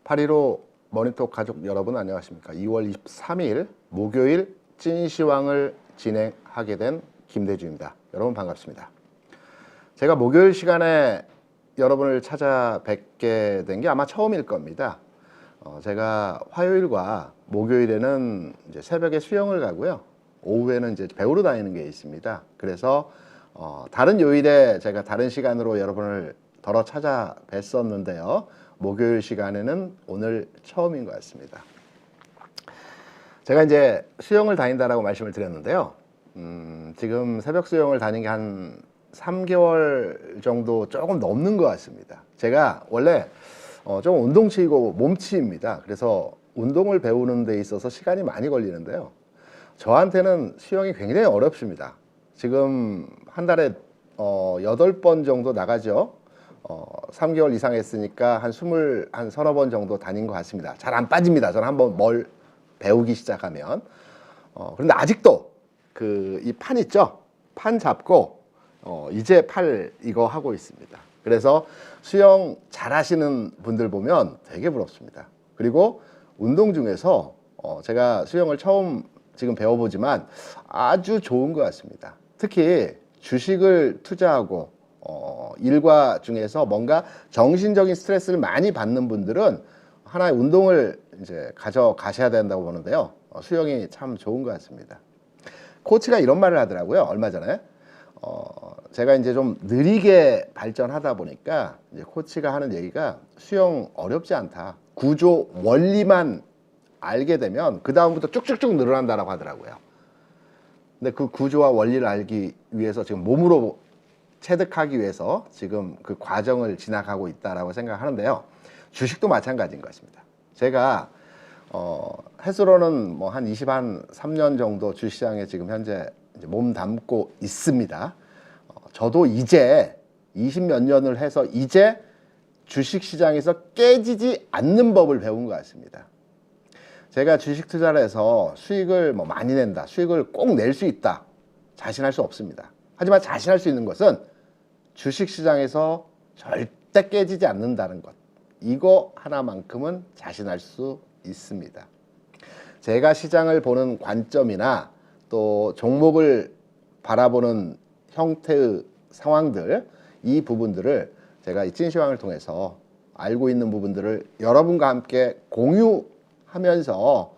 8.15 머니톡 가족 여러분 안녕하십니까. 2월 23일 목요일 찐시황을 진행하게 된 김대주입니다. 여러분 반갑습니다. 제가 목요일 시간에 여러분을 찾아뵙게 된 게 아마 처음일 겁니다. 제가 화요일과 목요일에는 이제 새벽에 수영을 가고요. 오후에는 이제 배우러 다니는 게 있습니다. 그래서 다른 요일에 제가 다른 시간으로 여러분을 덜어 찾아뵀었는데요. 목요일 시간에는 오늘 처음인 것 같습니다. 제가 이제 수영을 다닌다라고 말씀을 드렸는데요. 지금 새벽 수영을 다닌 게 한 3개월 정도 조금 넘는 것 같습니다. 제가 원래 좀 운동치이고 몸치입니다. 그래서 운동을 배우는 데 있어서 시간이 많이 걸리는데요. 저한테는 수영이 굉장히 어렵습니다. 지금 한 달에 8번 정도 나가죠. 3개월 이상 했으니까 한 서너 번 정도 다닌 것 같습니다. 잘 안 빠집니다. 저는 한번 뭘 배우기 시작하면. 그런데 아직도 이 판 있죠? 판 잡고 이제 팔 이거 하고 있습니다. 그래서 수영 잘 하시는 분들 보면 되게 부럽습니다. 그리고 운동 중에서 제가 수영을 처음 지금 배워보지만 아주 좋은 것 같습니다. 특히 주식을 투자하고 일과 중에서 뭔가 정신적인 스트레스를 많이 받는 분들은 하나의 운동을 이제 가져가셔야 된다고 보는데요. 수영이 참 좋은 것 같습니다. 코치가 이런 말을 하더라고요. 얼마 전에 제가 이제 좀 느리게 발전하다 보니까 이제 코치가 하는 얘기가 수영 어렵지 않다. 구조 원리만 알게 되면 그 다음부터 쭉쭉쭉 늘어난다라고 하더라고요. 근데 그 구조와 원리를 알기 위해서 지금 몸으로 체득하기 위해서 지금 그 과정을 지나가고 있다라고 생각하는데요. 주식도 마찬가지인 것 같습니다. 제가 횟수로는 뭐 한 23년 정도 주시장에 지금 현재 이제 몸 담고 있습니다. 저도 이제 20몇 년을 해서 이제 주식시장에서 깨지지 않는 법을 배운 것 같습니다. 제가 주식 투자를 해서 수익을 뭐 많이 낸다, 수익을 꼭 낼 수 있다, 자신할 수 없습니다. 하지만 자신할 수 있는 것은 주식시장에서 절대 깨지지 않는다는 것, 이거 하나만큼은 자신할 수 있습니다. 제가 시장을 보는 관점이나 또 종목을 바라보는 형태의 상황들, 이 부분들을 제가 이 찐시황을 통해서 알고 있는 부분들을 여러분과 함께 공유하면서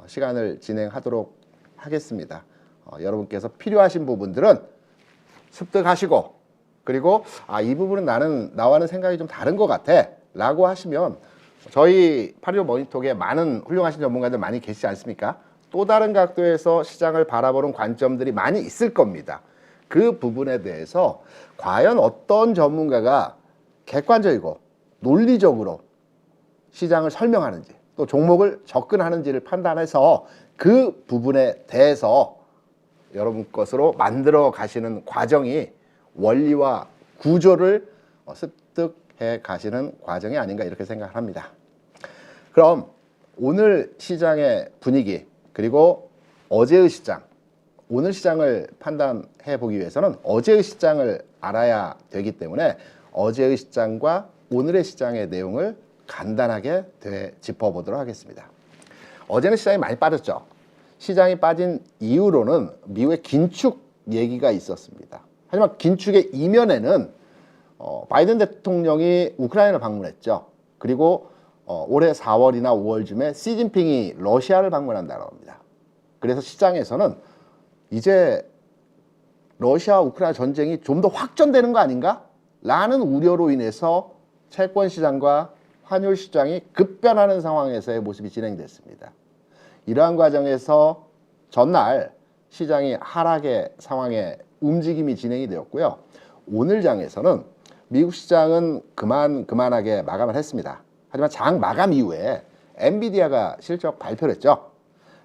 시간을 진행하도록 하겠습니다. 여러분께서 필요하신 부분들은 습득하시고, 그리고 이 부분은 나와는 생각이 좀 다른 것 같아 라고 하시면 저희 8.15 머니톡에 많은 훌륭하신 전문가들 많이 계시지 않습니까? 또 다른 각도에서 시장을 바라보는 관점들이 많이 있을 겁니다. 그 부분에 대해서 과연 어떤 전문가가 객관적이고 논리적으로 시장을 설명하는지, 또 종목을 접근하는지를 판단해서 그 부분에 대해서 여러분 것으로 만들어 가시는 과정이 원리와 구조를 습득해 가시는 과정이 아닌가 이렇게 생각을 합니다. 그럼 오늘 시장의 분위기, 그리고 어제의 시장, 오늘 시장을 판단해 보기 위해서는 어제의 시장을 알아야 되기 때문에 어제의 시장과 오늘의 시장의 내용을 간단하게 짚어보도록 하겠습니다. 어제는 시장이 많이 빠졌죠. 시장이 빠진 이유로는 미국의 긴축 얘기가 있었습니다. 하지만 긴축의 이면에는 바이든 대통령이 우크라이나를 방문했죠. 그리고 올해 4월이나 5월쯤에 시진핑이 러시아를 방문한다고 합니다. 그래서 시장에서는 이제 러시아 우크라이나 전쟁이 좀 더 확전되는 거 아닌가? 라는 우려로 인해서 채권 시장과 환율 시장이 급변하는 상황에서의 모습이 진행됐습니다. 이러한 과정에서 전날 시장이 하락의 상황에 움직임이 진행이 되었고요. 오늘 장에서는 미국 시장은 그만하게 마감을 했습니다. 하지만 장 마감 이후에 엔비디아가 실적 발표를 했죠.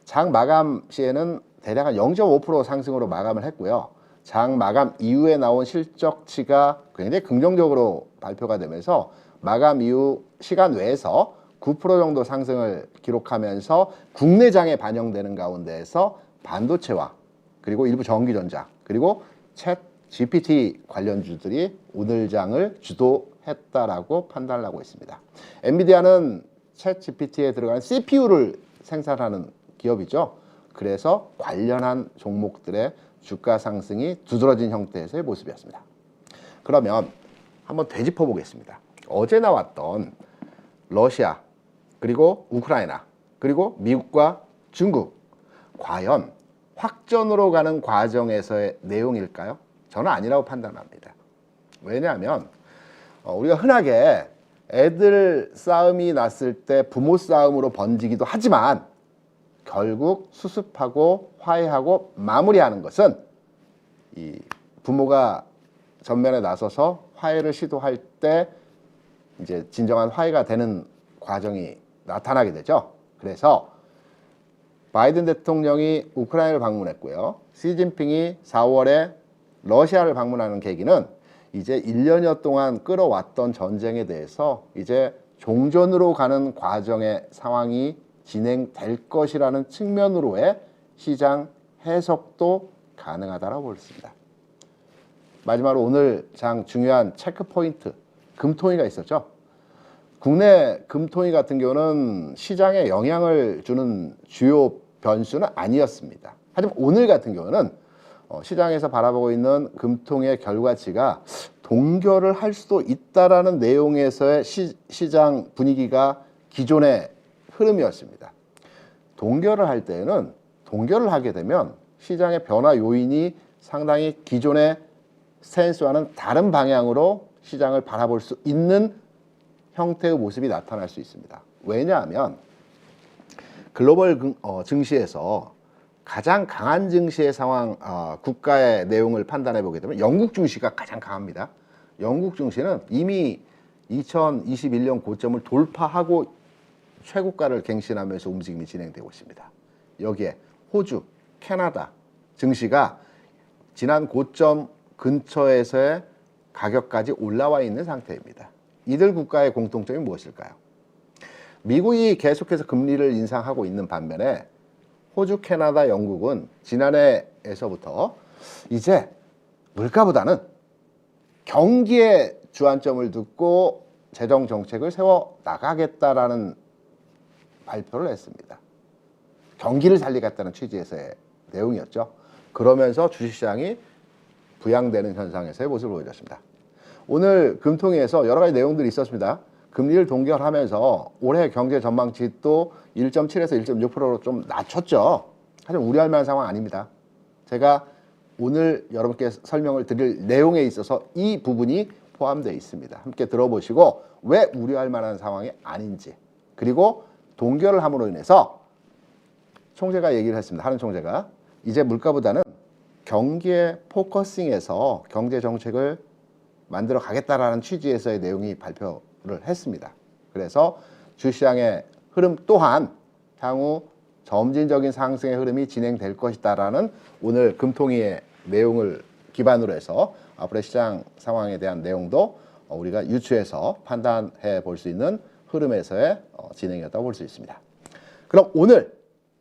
장 마감 시에는 대략 한 0.5% 상승으로 마감을 했고요. 장 마감 이후에 나온 실적치가 굉장히 긍정적으로 발표가 되면서 마감 이후 시간 외에서 9% 정도 상승을 기록하면서 국내장에 반영되는 가운데에서 반도체와 그리고 일부 전기전자, 그리고 챗 GPT 관련주들이 오늘 장을 주도했다라고 판단을 하고 있습니다. 엔비디아는 챗 GPT에 들어가는 CPU를 생산하는 기업이죠. 그래서 관련한 종목들의 주가 상승이 두드러진 형태에서의 모습이었습니다. 그러면 한번 되짚어 보겠습니다. 어제 나왔던 러시아, 그리고 우크라이나, 그리고 미국과 중국, 과연 확전으로 가는 과정에서의 내용일까요? 저는 아니라고 판단합니다. 왜냐하면 우리가 흔하게 애들 싸움이 났을 때 부모 싸움으로 번지기도 하지만 결국 수습하고 화해하고 마무리하는 것은 이 부모가 전면에 나서서 화해를 시도할 때 이제 진정한 화해가 되는 과정이 나타나게 되죠. 그래서 바이든 대통령이 우크라이나를 방문했고요. 시진핑이 4월에 러시아를 방문하는 계기는 이제 1년여 동안 끌어왔던 전쟁에 대해서 이제 종전으로 가는 과정의 상황이 진행될 것이라는 측면으로의 시장 해석도 가능하다고 볼 수 있습니다. 마지막으로 오늘 장 중요한 체크 포인트, 금통위가 있었죠. 국내 금통위 같은 경우는 시장에 영향을 주는 주요 변수는 아니었습니다. 하지만 오늘 같은 경우는 시장에서 바라보고 있는 금통위의 결과치가 동결을 할 수도 있다라는 내용에서의 시장 분위기가 기존의 흐름이었습니다. 동결을 할 때에는 동결을 하게 되면 시장의 변화 요인이 상당히 기존의 스탠스와는 다른 방향으로 시장을 바라볼 수 있는 형태의 모습이 나타날 수 있습니다. 왜냐하면 글로벌 증시에서 가장 강한 증시의 상황, 국가의 내용을 판단해 보게 되면 영국 증시가 가장 강합니다. 영국 증시는 이미 2021년 고점을 돌파하고 최고가를 갱신하면서 움직임이 진행되고 있습니다. 여기에 호주, 캐나다 증시가 지난 고점 근처에서의 가격까지 올라와 있는 상태입니다. 이들 국가의 공통점이 무엇일까요? 미국이 계속해서 금리를 인상하고 있는 반면에 호주, 캐나다, 영국은 지난해에서부터 이제 물가보다는 경기에 주안점을 두고 재정 정책을 세워 나가겠다라는 발표를 했습니다. 경기를 살리겠다는 취지에서의 내용이었죠. 그러면서 주식시장이 부양되는 현상에서의 모습을 보여줬습니다. 오늘 금통위에서 여러 가지 내용들이 있었습니다. 금리를 동결하면서 올해 경제 전망치도 1.7에서 1.6%로 좀 낮췄죠. 하지만 우려할 만한 상황 아닙니다. 제가 오늘 여러분께 설명을 드릴 내용에 있어서 이 부분이 포함되어 있습니다. 함께 들어보시고 왜 우려할 만한 상황이 아닌지, 그리고 동결을 함으로 인해서 총재가 얘기를 했습니다. 하는 총재가 이제 물가보다는 경기에 포커싱해서 경제 정책을 만들어 가겠다라는 취지에서의 내용이 발표를 했습니다. 그래서 주시장의 흐름 또한 향후 점진적인 상승의 흐름이 진행될 것이다라는 오늘 금통위의 내용을 기반으로 해서 앞으로의 시장 상황에 대한 내용도 우리가 유추해서 판단해 볼 수 있는 흐름에서의 진행이었다고 볼 수 있습니다. 그럼 오늘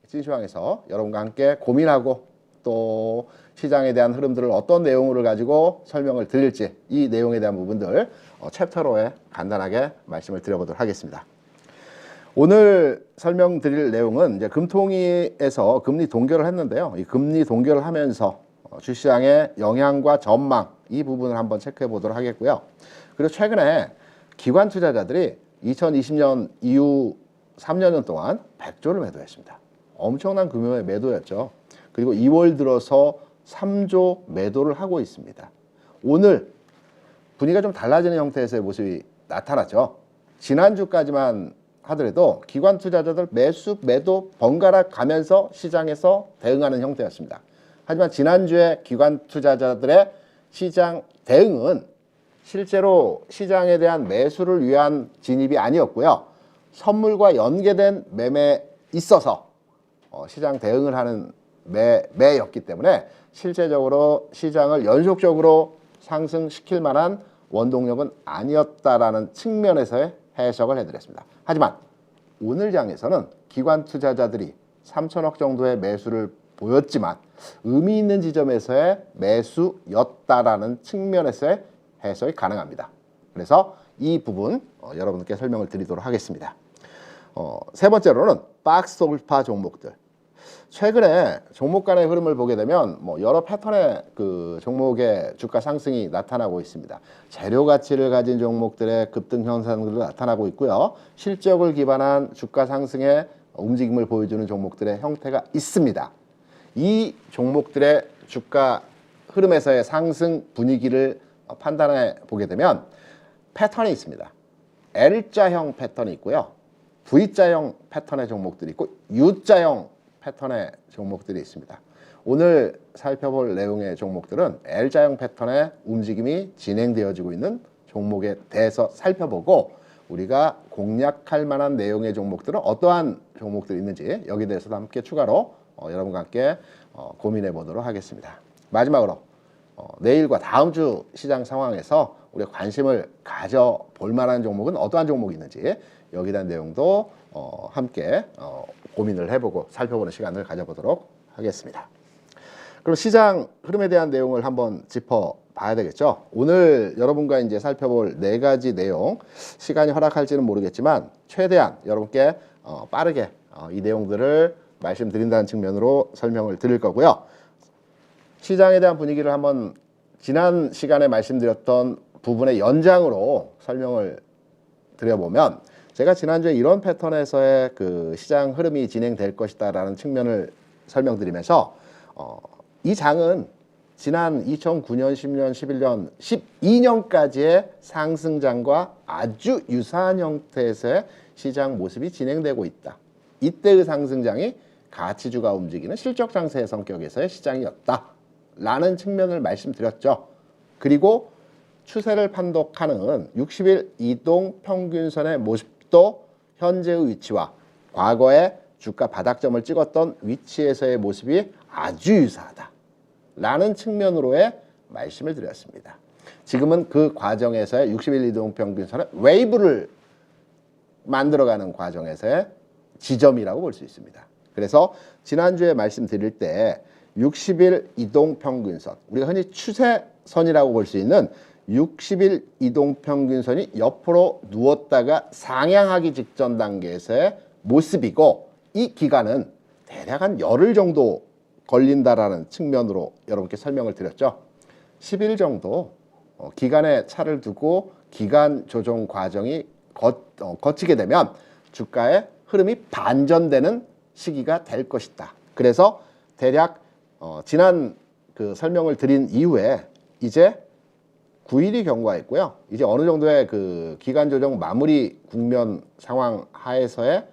찐시황에서 여러분과 함께 고민하고 또 시장에 대한 흐름들을 어떤 내용을 가지고 설명을 드릴지 이 내용에 대한 부분들 챕터로에 간단하게 말씀을 드려보도록 하겠습니다. 오늘 설명드릴 내용은 이제 금통위에서 금리 동결을 했는데요. 이 금리 동결을 하면서 주시장의 영향과 전망 이 부분을 한번 체크해 보도록 하겠고요. 그리고 최근에 기관 투자자들이 2020년 이후 3년 동안 100조를 매도했습니다. 엄청난 규모의 매도였죠. 그리고 2월 들어서 3조 매도를 하고 있습니다. 오늘 분위기가 좀 달라지는 형태에서의 모습이 나타났죠. 지난주까지만 하더라도 기관 투자자들 매수, 매도 번갈아 가면서 시장에서 대응하는 형태였습니다. 하지만 지난주에 기관 투자자들의 시장 대응은 실제로 시장에 대한 매수를 위한 진입이 아니었고요. 선물과 연계된 매매에 있어서 시장 대응을 하는 매였기 때문에 실제적으로 시장을 연속적으로 상승시킬 만한 원동력은 아니었다라는 측면에서의 해석을 해드렸습니다. 하지만 오늘 장에서는 기관 투자자들이 3천억 정도의 매수를 보였지만 의미 있는 지점에서의 매수였다라는 측면에서의 해석이 가능합니다. 그래서 이 부분 여러분께 설명을 드리도록 하겠습니다. 세 번째로는 박스 돌파 종목들. 최근에 종목 간의 흐름을 보게 되면 여러 패턴의 그 종목의 주가 상승이 나타나고 있습니다. 재료 가치를 가진 종목들의 급등 현상들도 나타나고 있고요. 실적을 기반한 주가 상승의 움직임을 보여주는 종목들의 형태가 있습니다. 이 종목들의 주가 흐름에서의 상승 분위기를 판단해 보게 되면 패턴이 있습니다. L자형 패턴이 있고요. V자형 패턴의 종목들이 있고 U자형 패턴의 종목들이 있습니다. 오늘 살펴볼 내용의 종목들은 L자형 패턴의 움직임이 진행되어지고 있는 종목에 대해서 살펴보고 우리가 공략할 만한 내용의 종목들은 어떠한 종목들이 있는지 여기에 대해서도 함께 추가로 여러분과 함께 고민해 보도록 하겠습니다. 마지막으로 내일과 다음 주 시장 상황에서 우리가 관심을 가져볼 만한 종목은 어떠한 종목이 있는지 여기에 대한 내용도 함께 고민을 해보고 살펴보는 시간을 가져보도록 하겠습니다. 그럼 시장 흐름에 대한 내용을 한번 짚어봐야 되겠죠. 오늘 여러분과 이제 살펴볼 4가지 내용, 시간이 허락할지는 모르겠지만 최대한 여러분께 빠르게 이 내용들을 말씀드린다는 측면으로 설명을 드릴 거고요. 시장에 대한 분위기를 한번 지난 시간에 말씀드렸던 부분의 연장으로 설명을 드려보면 제가 지난주에 이런 패턴에서의 그 시장 흐름이 진행될 것이다라는 측면을 설명드리면서 이 장은 지난 2009년, 10년, 11년, 12년까지의 상승장과 아주 유사한 형태에서의 시장 모습이 진행되고 있다. 이때의 상승장이 가치주가 움직이는 실적 장세의 성격에서의 시장이었다. 라는 측면을 말씀드렸죠. 그리고 추세를 판독하는 60일 이동 평균선의 모습도 현재의 위치와 과거에 주가 바닥점을 찍었던 위치에서의 모습이 아주 유사하다 라는 측면으로의 말씀을 드렸습니다. 지금은 그 과정에서의 60일 이동 평균선의 웨이브를 만들어가는 과정에서의 지점이라고 볼 수 있습니다. 그래서 지난주에 말씀드릴 때 60일 이동 평균선, 우리가 흔히 추세선이라고 볼 수 있는 60일 이동평균선이 옆으로 누웠다가 상향하기 직전 단계에서의 모습이고 이 기간은 대략 한 열흘 정도 걸린다라는 측면으로 여러분께 설명을 드렸죠. 10일 정도 기간의 차를 두고 기간 조정 과정이 거치게 되면 주가의 흐름이 반전되는 시기가 될 것이다. 그래서 대략 지난 그 설명을 드린 이후에 이제 9일이 경과했고요. 이제 어느 정도의 그 기간 조정 마무리 국면 상황 하에서의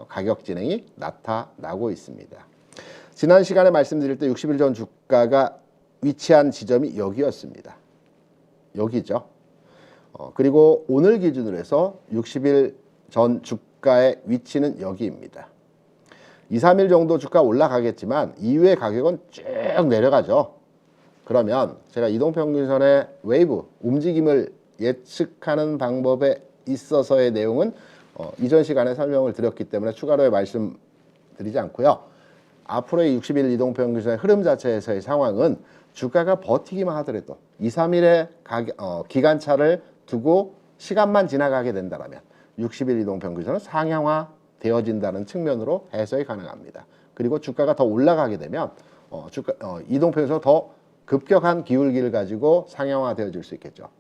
가격 진행이 나타나고 있습니다. 지난 시간에 말씀드릴 때 60일 전 주가가 위치한 지점이 여기였습니다. 여기죠. 그리고 오늘 기준으로 해서 60일 전 주가의 위치는 여기입니다. 2, 3일 정도 주가 올라가겠지만 이후에 가격은 쭉 내려가죠. 그러면 제가 이동평균선의 웨이브 움직임을 예측하는 방법에 있어서의 내용은 이전 시간에 설명을 드렸기 때문에 추가로 말씀드리지 않고요. 앞으로의 60일 이동평균선의 흐름 자체에서의 상황은 주가가 버티기만 하더라도 2, 3일의 기간차를 두고 시간만 지나가게 된다면 60일 이동평균선은 상향화 되어진다는 측면으로 해석이 가능합니다. 그리고 주가가 더 올라가게 되면 이동평균선은 더 급격한 기울기를 가지고 상향화 되어질 수 있겠죠.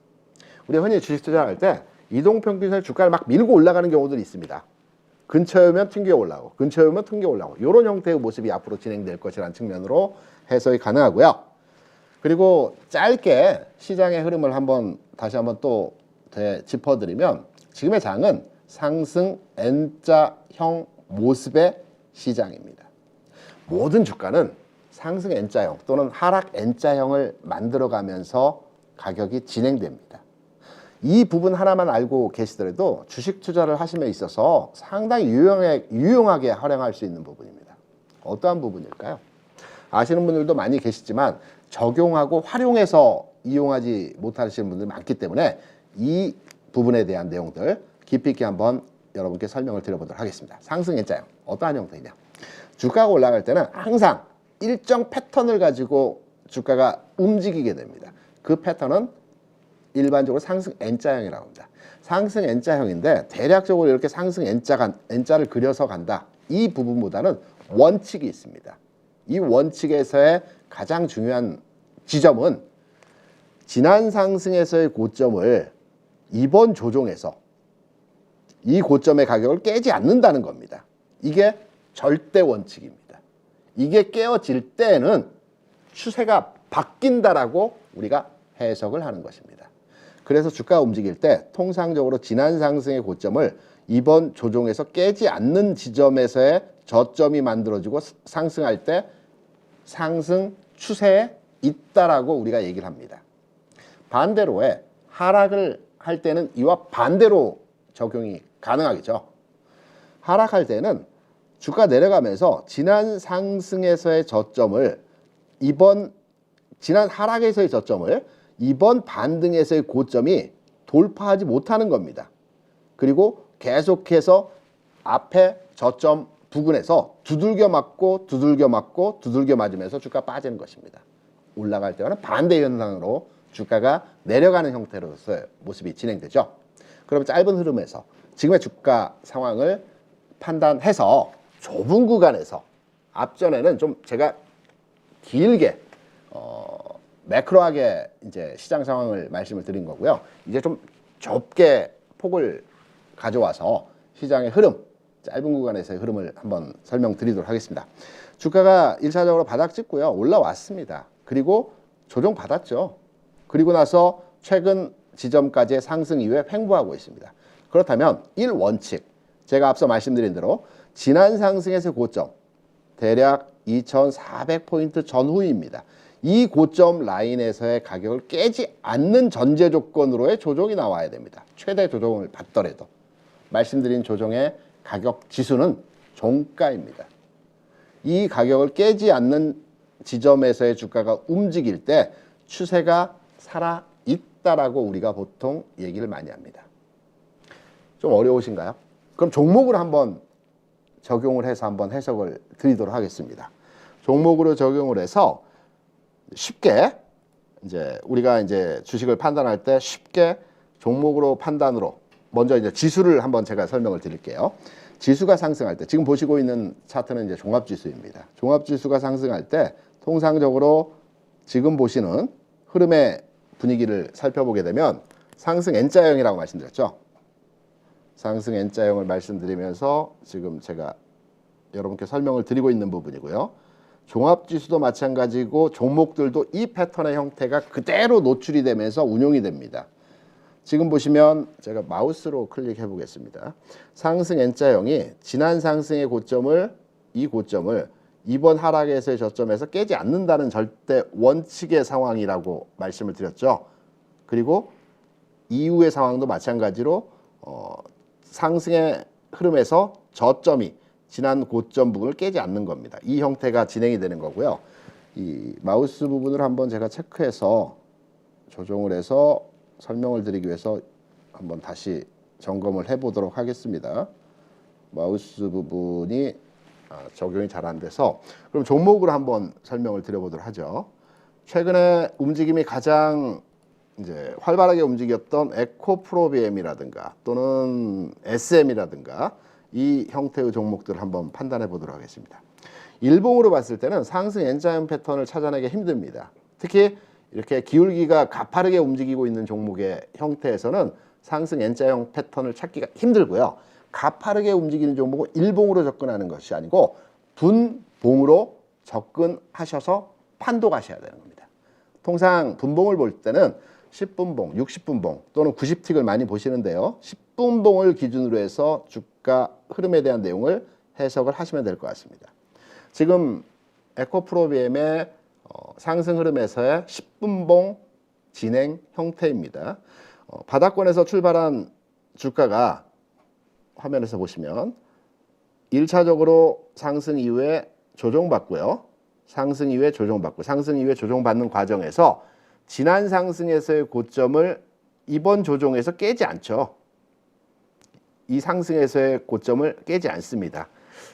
우리 흔히 주식 투자할 때 이동평균선 주가를 막 밀고 올라가는 경우들이 있습니다. 근처에 오면 튕겨 올라오고 근처에 오면 튕겨 올라오고 이런 형태의 모습이 앞으로 진행될 것이라는 측면으로 해석이 가능하고요. 그리고 짧게 시장의 흐름을 다시 한번 또 짚어드리면 지금의 장은 상승 N자형 모습의 시장입니다. 모든 주가는 상승 N자형 또는 하락 N자형을 만들어가면서 가격이 진행됩니다. 이 부분 하나만 알고 계시더라도 주식 투자를 하심에 있어서 상당히 유용하게 활용할 수 있는 부분입니다. 어떠한 부분일까요? 아시는 분들도 많이 계시지만 적용하고 활용해서 이용하지 못하시는 분들이 많기 때문에 이 부분에 대한 내용들 깊이 있게 한번 여러분께 설명을 드려보도록 하겠습니다. 상승 N자형 어떠한 형태이냐? 주가가 올라갈 때는 항상 일정 패턴을 가지고 주가가 움직이게 됩니다. 그 패턴은 일반적으로 상승 N자형이라고 합니다. 상승 N자형인데 대략적으로 이렇게 상승 N자를 그려서 간다. 이 부분보다는 원칙이 있습니다. 이 원칙에서의 가장 중요한 지점은 지난 상승에서의 고점을 이번 조정에서 이 고점의 가격을 깨지 않는다는 겁니다. 이게 절대 원칙입니다. 이게 깨어질 때는 추세가 바뀐다라고 우리가 해석을 하는 것입니다. 그래서 주가가 움직일 때 통상적으로 지난 상승의 고점을 이번 조정에서 깨지 않는 지점에서의 저점이 만들어지고 상승할 때 상승 추세에 있다라고 우리가 얘기를 합니다. 반대로에 하락을 할 때는 이와 반대로 적용이 가능하겠죠. 하락할 때는 주가 내려가면서 지난 상승에서의 저점을 지난 하락에서의 저점을 이번 반등에서의 고점이 돌파하지 못하는 겁니다. 그리고 계속해서 앞에 저점 부근에서 두들겨 맞고 두들겨 맞고 두들겨 맞으면서 주가 빠지는 것입니다. 올라갈 때와는 반대 현상으로 주가가 내려가는 형태로서의 모습이 진행되죠. 그럼 짧은 흐름에서 지금의 주가 상황을 판단해서 좁은 구간에서 앞전에는 좀 제가 길게 매크로하게 이제 시장 상황을 말씀을 드린 거고요. 이제 좀 좁게 폭을 가져와서 시장의 흐름, 짧은 구간에서의 흐름을 한번 설명드리도록 하겠습니다. 주가가 1차적으로 바닥 찍고요. 올라왔습니다. 그리고 조정받았죠. 그리고 나서 최근 지점까지의 상승 이후에 횡보하고 있습니다. 그렇다면 1원칙, 제가 앞서 말씀드린 대로 지난 상승에서의 고점, 대략 2400포인트 전후입니다. 이 고점 라인에서의 가격을 깨지 않는 전제 조건으로의 조정이 나와야 됩니다. 최대 조정을 받더라도. 말씀드린 조정의 가격 지수는 종가입니다. 이 가격을 깨지 않는 지점에서의 주가가 움직일 때 추세가 살아있다라고 우리가 보통 얘기를 많이 합니다. 좀 어려우신가요? 그럼 종목을 한번 적용을 해서 한번 해석을 드리도록 하겠습니다. 종목으로 적용을 해서 쉽게 우리가 주식을 판단할 때 쉽게 종목으로 판단으로 먼저 지수를 한번 제가 설명을 드릴게요. 지수가 상승할 때 지금 보시고 있는 차트는 종합지수입니다. 종합지수가 상승할 때 통상적으로 지금 보시는 흐름의 분위기를 살펴보게 되면 상승 N자형이라고 말씀드렸죠. 상승 N자형을 말씀드리면서 지금 제가 여러분께 설명을 드리고 있는 부분이고요. 종합지수도 마찬가지고 종목들도 이 패턴의 형태가 그대로 노출이 되면서 운용이 됩니다. 지금 보시면 제가 마우스로 클릭해 보겠습니다. 상승 N자형이 지난 상승의 이 고점을 이번 하락에서의 저점에서 깨지 않는다는 절대 원칙의 상황이라고 말씀을 드렸죠. 그리고 이후의 상황도 마찬가지로 상승의 흐름에서 저점이 지난 고점 부분을 깨지 않는 겁니다. 이 형태가 진행이 되는 거고요. 이 마우스 부분을 한번 제가 체크해서 조정을 해서 설명을 드리기 위해서 한번 다시 점검을 해보도록 하겠습니다. 마우스 부분이 적용이 잘 안 돼서 그럼 종목으로 한번 설명을 드려보도록 하죠. 최근에 움직임이 가장 활발하게 움직였던 에코프로비엠이라든가 또는 SM이라든가 이 형태의 종목들을 한번 판단해 보도록 하겠습니다. 일봉으로 봤을 때는 상승 N자형 패턴을 찾아내기 힘듭니다. 특히 이렇게 기울기가 가파르게 움직이고 있는 종목의 형태에서는 상승 N자형 패턴을 찾기가 힘들고요. 가파르게 움직이는 종목은 일봉으로 접근하는 것이 아니고 분봉으로 접근하셔서 판독하셔야 되는 겁니다. 통상 분봉을 볼 때는 10분봉, 60분봉 또는 90틱을 많이 보시는데요. 10분봉을 기준으로 해서 주가 흐름에 대한 내용을 해석을 하시면 될 것 같습니다. 지금 에코프로비엠의 상승 흐름에서의 10분봉 진행 형태입니다. 바닥권에서 출발한 주가가 화면에서 보시면 1차적으로 상승 이후에 조정받고요. 상승 이후에 조정받고 상승 이후에 조정받는 과정에서 지난 상승에서의 고점을 이번 조정에서 깨지 않죠. 이 상승에서의 고점을 깨지 않습니다.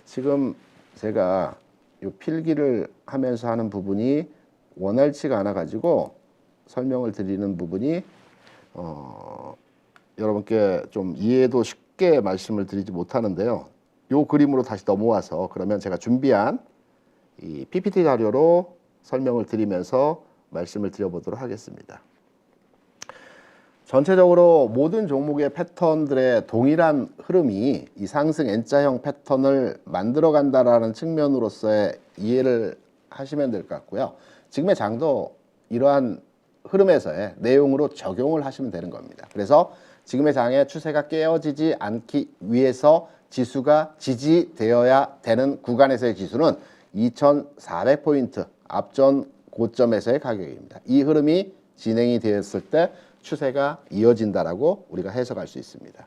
지금 제가 이 필기를 하면서 하는 부분이 원활치가 않아 가지고 설명을 드리는 부분이 여러분께 좀 이해도 쉽게 말씀을 드리지 못하는데요. 요 그림으로 다시 넘어와서 그러면 제가 준비한 이 PPT 자료로 설명을 드리면서 말씀을 드려보도록 하겠습니다. 전체적으로 모든 종목의 패턴들의 동일한 흐름이 이 상승 N자형 패턴을 만들어 간다라는 측면으로서의 이해를 하시면 될 것 같고요. 지금의 장도 이러한 흐름에서의 내용으로 적용을 하시면 되는 겁니다. 그래서 지금의 장의 추세가 깨어지지 않기 위해서 지수가 지지되어야 되는 구간에서의 지수는 2400포인트 앞전 고점에서의 가격입니다. 이 흐름이 진행이 되었을 때 추세가 이어진다라고 우리가 해석할 수 있습니다.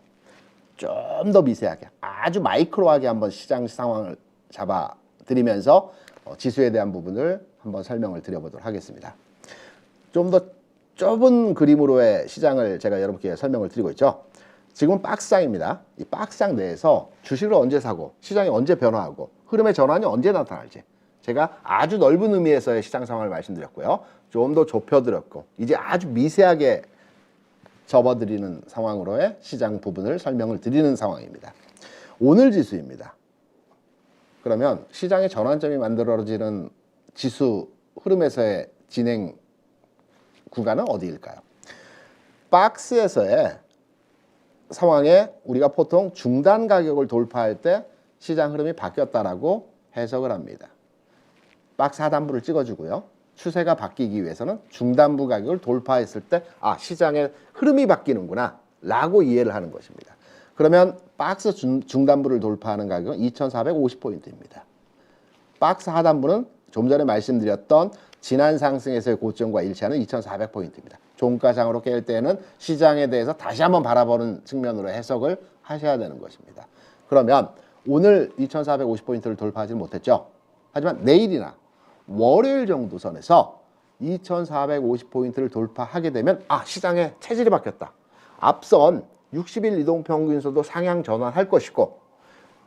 좀 더 미세하게 아주 마이크로하게 한번 시장 상황을 잡아 드리면서 지수에 대한 부분을 한번 설명을 드려보도록 하겠습니다. 좀 더 좁은 그림으로의 시장을 제가 여러분께 설명을 드리고 있죠. 지금은 박스장입니다. 이 박스장 내에서 주식을 언제 사고 시장이 언제 변화하고 흐름의 전환이 언제 나타날지 제가 아주 넓은 의미에서의 시장 상황을 말씀드렸고요. 좀 더 좁혀드렸고 이제 아주 미세하게 접어드리는 상황으로의 시장 부분을 설명을 드리는 상황입니다. 오늘 지수입니다. 그러면 시장의 전환점이 만들어지는 지수 흐름에서의 진행 구간은 어디일까요? 박스에서의 상황에 우리가 보통 중단 가격을 돌파할 때 시장 흐름이 바뀌었다라고 해석을 합니다. 박스 하단부를 찍어주고요. 추세가 바뀌기 위해서는 중단부 가격을 돌파했을 때 시장의 흐름이 바뀌는구나 라고 이해를 하는 것입니다. 그러면 박스 중단부를 돌파하는 가격은 2450포인트입니다. 박스 하단부는 좀 전에 말씀드렸던 지난 상승에서의 고점과 일치하는 2400포인트입니다. 종가장으로 깰 때는 시장에 대해서 다시 한번 바라보는 측면으로 해석을 하셔야 되는 것입니다. 그러면 오늘 2450포인트를 돌파하지 못했죠. 하지만 내일이나 월요일 정도 선에서 2450포인트를 돌파하게 되면 시장의 체질이 바뀌었다. 앞선 60일 이동평균선도 상향 전환할 것이고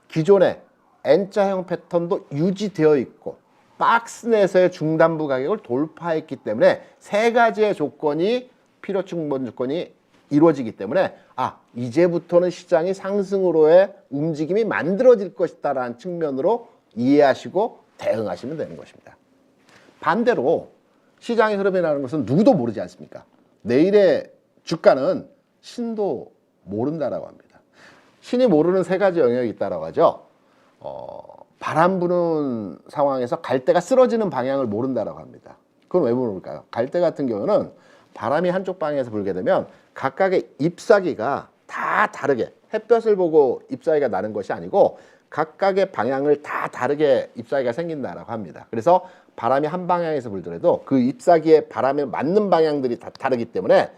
기존의 N자형 패턴도 유지되어 있고 박스 내에서의 중단부 가격을 돌파했기 때문에 세 가지의 조건이 필요 충분 조건이 이루어지기 때문에 이제부터는 시장이 상승으로의 움직임이 만들어질 것이다라는 측면으로 이해하시고 대응하시면 되는 것입니다. 반대로 시장의 흐름이라는 것은 누구도 모르지 않습니까? 내일의 주가는 신도 모른다라고 합니다. 신이 모르는 세 가지 영역이 있다라고 하죠. 바람 부는 상황에서 갈대가 쓰러지는 방향을 모른다라고 합니다. 그건 왜 모를까요? 갈대 같은 경우는 바람이 한쪽 방향에서 불게 되면 각각의 잎사귀가 다 다르게 햇볕을 보고 잎사귀가 나는 것이 아니고 각각의 방향을 다 다르게 잎사귀가 생긴다라고 합니다. 그래서 바람이 한 방향에서 불더라도 그 잎사귀의 바람에 맞는 방향들이 다 다르기 때문에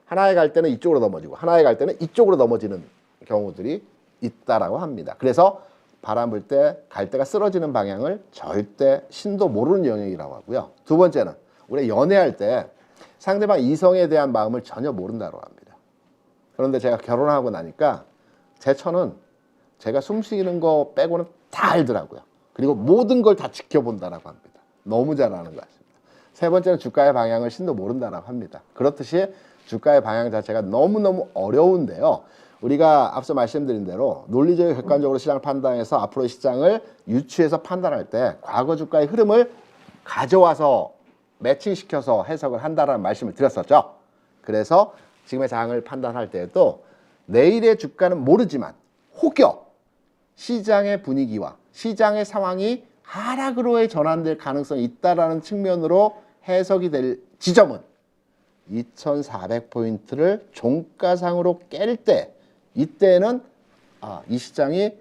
하나에 갈 때는 이쪽으로 넘어지고 하나에 갈 때는 이쪽으로 넘어지는 경우들이 있다라고 합니다. 그래서 바람 불 때 갈대가 쓰러지는 방향을 절대 신도 모르는 영역이라고 하고요. 두 번째는 우리가 연애할 때 상대방 이성에 대한 마음을 전혀 모른다고 합니다. 그런데 제가 결혼하고 나니까 제 처는 제가 숨쉬는 거 빼고는 다 알더라고요. 그리고 모든 걸 다 지켜본다라고 합니다. 너무 잘 아는 것 같습니다. 세 번째는 주가의 방향을 신도 모른다라고 합니다. 그렇듯이 주가의 방향 자체가 너무너무 어려운데요. 우리가 앞서 말씀드린 대로 논리적이고 객관적으로 시장을 판단해서 앞으로 시장을 유추해서 판단할 때 과거 주가의 흐름을 가져와서 매칭시켜서 해석을 한다라는 말씀을 드렸었죠. 그래서 지금의 장을 판단할 때에도 내일의 주가는 모르지만 혹여 시장의 분위기와 시장의 상황이 하락으로의 전환될 가능성이 있다라는 측면으로 해석이 될 지점은 2400포인트를 종가상으로 깰 때 이때는 이 시장이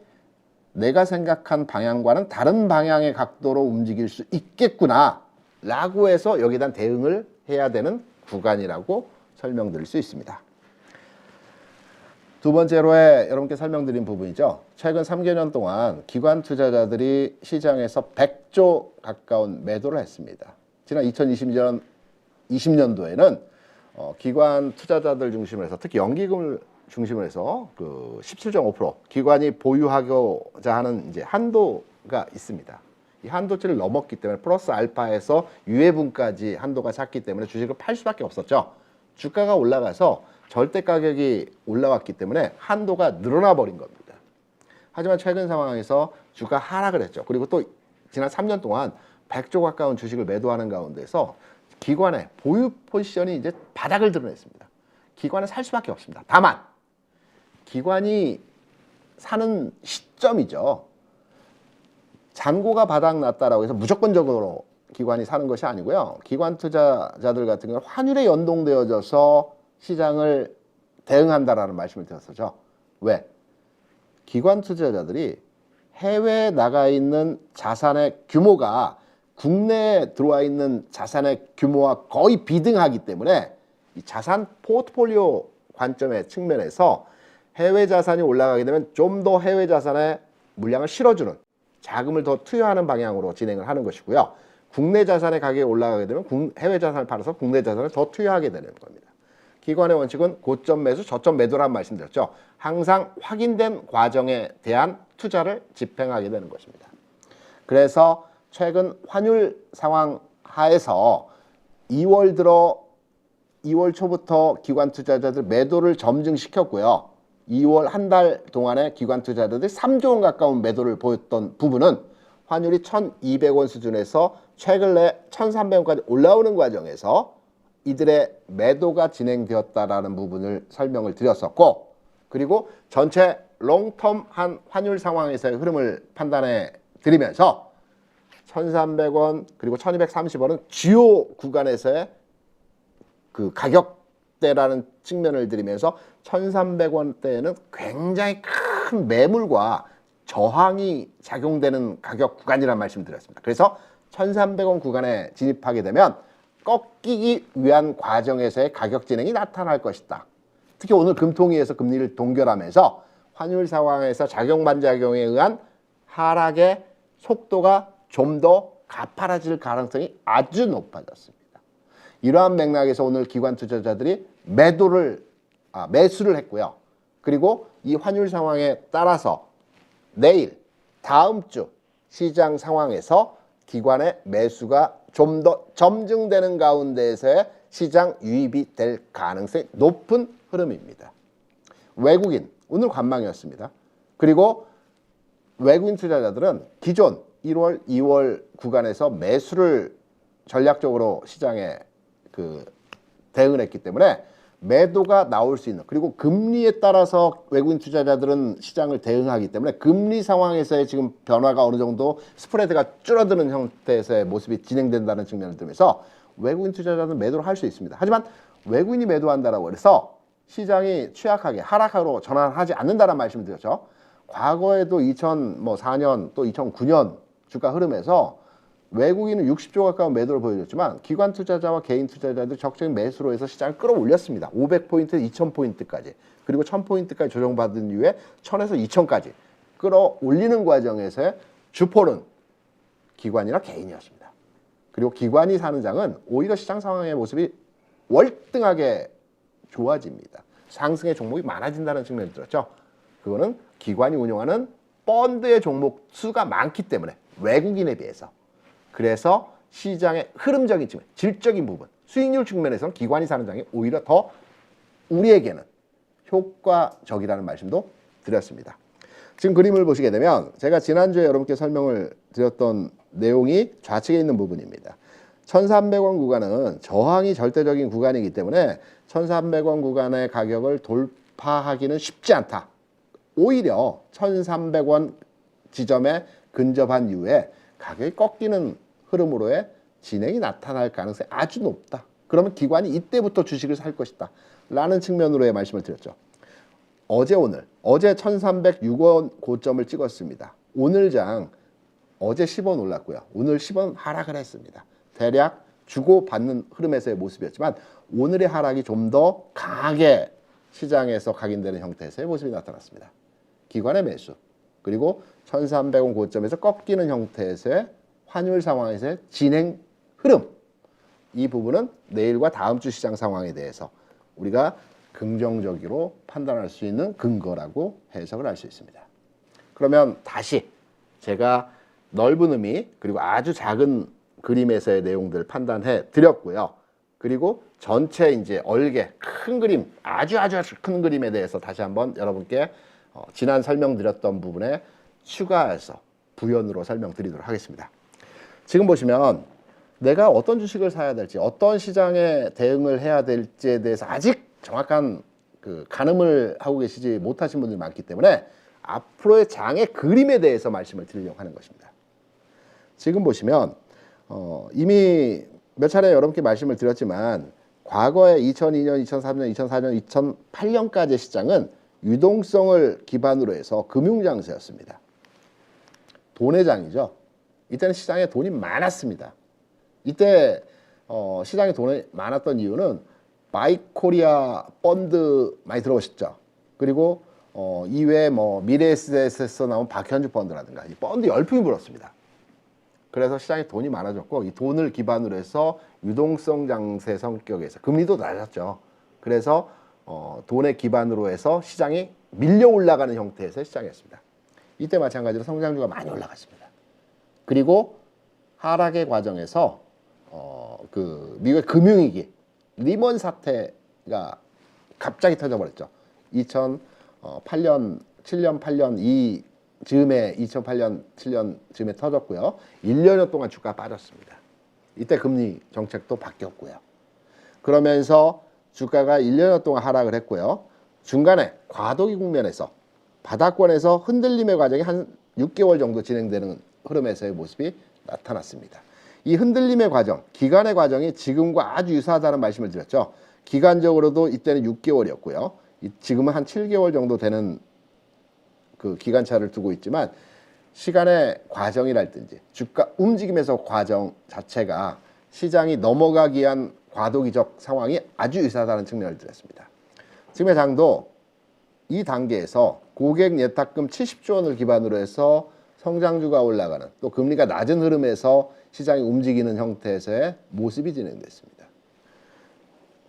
내가 생각한 방향과는 다른 방향의 각도로 움직일 수 있겠구나 라고 해서 여기에 대한 대응을 해야 되는 구간이라고 설명드릴 수 있습니다. 두 번째로의 여러분께 설명드린 부분이죠. 최근 3개년 동안 기관 투자자들이 시장에서 100조 가까운 매도를 했습니다. 지난 2020년도에는 기관 투자자들 중심으로 해서 특히 연기금을 중심으로 해서 그 17.5% 기관이 보유하고자 하는 이제 한도가 있습니다. 이 한도치를 넘었기 때문에 플러스 알파에서 유예분까지 한도가 찼기 때문에 주식을 팔 수밖에 없었죠. 주가가 올라가서 절대 가격이 올라왔기 때문에 한도가 늘어나 버린 겁니다. 하지만 최근 상황에서 주가 하락을 했죠. 그리고 또 지난 3년 동안 100조 가까운 주식을 매도하는 가운데서 기관의 보유 포지션이 이제 바닥을 드러냈습니다. 기관은 살 수밖에 없습니다. 다만 기관이 사는 시점이죠. 잔고가 바닥났다라고 해서 무조건적으로 기관이 사는 것이 아니고요. 기관 투자자들 같은 경우는 환율에 연동되어져서 시장을 대응한다라는 말씀을 드렸었죠. 왜? 기관 투자자들이 해외에 나가 있는 자산의 규모가 국내에 들어와 있는 자산의 규모와 거의 비등하기 때문에 이 자산 포트폴리오 관점의 측면에서 해외 자산이 올라가게 되면 좀 더 해외 자산의 물량을 실어주는 자금을 더 투여하는 방향으로 진행을 하는 것이고요. 국내 자산의 가격이 올라가게 되면 해외 자산을 팔아서 국내 자산을 더 투여하게 되는 겁니다. 기관의 원칙은 고점 매수, 저점 매도라는 말씀드렸죠. 항상 확인된 과정에 대한 투자를 집행하게 되는 것입니다. 그래서 최근 환율 상황 하에서 2월 초부터 기관 투자자들 매도를 점증시켰고요. 2월 한 달 동안에 기관 투자자들이 3조 원 가까운 매도를 보였던 부분은 환율이 1,200원 수준에서 최근 내 1,300원까지 올라오는 과정에서 이들의 매도가 진행되었다라는 부분을 설명을 드렸었고, 그리고 전체 롱텀 한 환율 상황에서의 흐름을 판단해 드리면서 1,300원 그리고 1,230원은 주요 구간에서의 그 가격대라는 측면을 드리면서 1,300원대에는 굉장히 큰 매물과 저항이 작용되는 가격 구간이라는 말씀을 드렸습니다. 그래서 1,300원 구간에 진입하게 되면 꺾이기 위한 과정에서의 가격 진행이 나타날 것이다. 특히 오늘 금통위에서 금리를 동결하면서 환율 상황에서 작용반작용에 의한 하락의 속도가 좀 더 가파라질 가능성이 아주 높아졌습니다. 이러한 맥락에서 오늘 기관 투자자들이 매수를 했고요. 그리고 이 환율 상황에 따라서 내일, 다음 주 시장 상황에서 기관의 매수가 좀 더 점증되는 가운데에서의 시장 유입이 될 가능성이 높은 흐름입니다. 외국인, 오늘 관망이었습니다. 그리고 외국인 투자자들은 기존 1월, 2월 구간에서 매수를 전략적으로 시장에 대응을 했기 때문에 매도가 나올 수 있는, 그리고 금리에 따라서 외국인 투자자들은 시장을 대응하기 때문에 금리 상황에서의 지금 변화가 어느 정도 스프레드가 줄어드는 형태에서의 모습이 진행된다는 측면을 들면서 외국인 투자자들은 매도를 할 수 있습니다. 하지만 외국인이 매도한다라고 해서 시장이 취약하게 하락으로 전환하지 않는다는 말씀을 드렸죠. 과거에도 2004년 또 2009년 주가 흐름에서 외국인은 60조 가까운 매도를 보여줬지만 기관 투자자와 개인 투자자들이 적극적인 매수로 해서 시장을 끌어올렸습니다. 500포인트, 2000포인트까지, 그리고 1000포인트까지 조정받은 이후에 1000에서 2000까지 끌어올리는 과정에서의 주포는 기관이나 개인이었습니다. 그리고 기관이 사는 장은 오히려 시장 상황의 모습이 월등하게 좋아집니다. 상승의 종목이 많아진다는 측면이 들었죠. 그거는 기관이 운영하는 펀드의 종목 수가 많기 때문에, 외국인에 비해서. 그래서 시장의 흐름적인 측면, 질적인 부분, 수익률 측면에서는 기관이 사는 장이 오히려 더 우리에게는 효과적이라는 말씀도 드렸습니다. 지금 그림을 보시게 되면 제가 지난주에 여러분께 설명을 드렸던 내용이 좌측에 있는 부분입니다. 1,300원 구간은 저항이 절대적인 구간이기 때문에 1,300원 구간의 가격을 돌파하기는 쉽지 않다. 오히려 1,300원 지점에 근접한 이후에 가격이 꺾이는 흐름으로의 진행이 나타날 가능성이 아주 높다. 그러면 기관이 이때부터 주식을 살 것이다 라는 측면으로의 말씀을 드렸죠. 어제 1,306원 고점을 찍었습니다. 오늘 장 어제 10원 올랐고요. 오늘 10원 하락을 했습니다. 대략 주고받는 흐름에서의 모습이었지만 오늘의 하락이 좀 더 강하게 시장에서 각인되는 형태에서의 모습이 나타났습니다. 기관의 매수, 그리고 1,300원 고점에서 꺾이는 형태에서의 환율 상황에서의 진행 흐름, 이 부분은 내일과 다음 주 시장 상황에 대해서 우리가 긍정적으로 판단할 수 있는 근거라고 해석을 할 수 있습니다. 그러면 다시 제가 넓은 의미 그리고 아주 작은 그림에서의 내용들을 판단해 드렸고요. 그리고 전체 이제 얼개 큰 그림, 아주 큰 그림에 대해서 다시 한번 여러분께 지난 설명드렸던 부분에 추가해서 부연으로 설명드리도록 하겠습니다. 지금 보시면 내가 어떤 주식을 사야 될지, 어떤 시장에 대응을 해야 될지에 대해서 아직 정확한 그 가늠을 하고 계시지 못하신 분들이 많기 때문에 앞으로의 장의 그림에 대해서 말씀을 드리려고 하는 것입니다. 지금 보시면 이미 몇 차례 여러분께 말씀을 드렸지만 과거에 2002년, 2003년, 2004년, 2008년까지의 시장은 유동성을 기반으로 해서 금융장세였습니다. 돈의 장이죠. 이때는 시장에 돈이 많았습니다. 이때 시장에 돈이 많았던 이유는 바이코리아 펀드 많이 들어오셨죠. 그리고 이외에 뭐 미래에셋에서 나온 박현주 펀드라든가 이 펀드 열풍이 불었습니다. 그래서 시장에 돈이 많아졌고 이 돈을 기반으로 해서 유동성 장세 성격에서 금리도 낮았죠. 그래서 돈의 기반으로 해서 시장이 밀려 올라가는 형태에서 시장이었습니다. 이때 마찬가지로 성장주가 많이 올라갔습니다. 그리고 하락의 과정에서 그 미국의 금융위기 리먼 사태가 갑자기 터져버렸죠. 2008년, 7년, 8년 이 즈음에 2008년, 7년 즈음에 터졌고요. 1년여 동안 주가가 빠졌습니다. 이때 금리 정책도 바뀌었고요. 그러면서 주가가 1년여 동안 하락을 했고요. 중간에 과도기 국면에서 바닥권에서 흔들림의 과정이 한 6개월 정도 진행되는 흐름에서의 모습이 나타났습니다. 이 흔들림의 과정, 기간의 과정이 지금과 아주 유사하다는 말씀을 드렸죠. 기간적으로도 이때는 6개월이었고요. 지금은 한 7개월 정도 되는 그 기간차를 두고 있지만 시간의 과정이랄든지 주가 움직임에서 과정 자체가 시장이 넘어가기 위한 과도기적 상황이 아주 유사하다는 측면을 드렸습니다. 지금의 장도 이 단계에서 고객 예탁금 70조 원을 기반으로 해서 성장주가 올라가는 또 금리가 낮은 흐름에서 시장이 움직이는 형태에서의 모습이 진행됐습니다.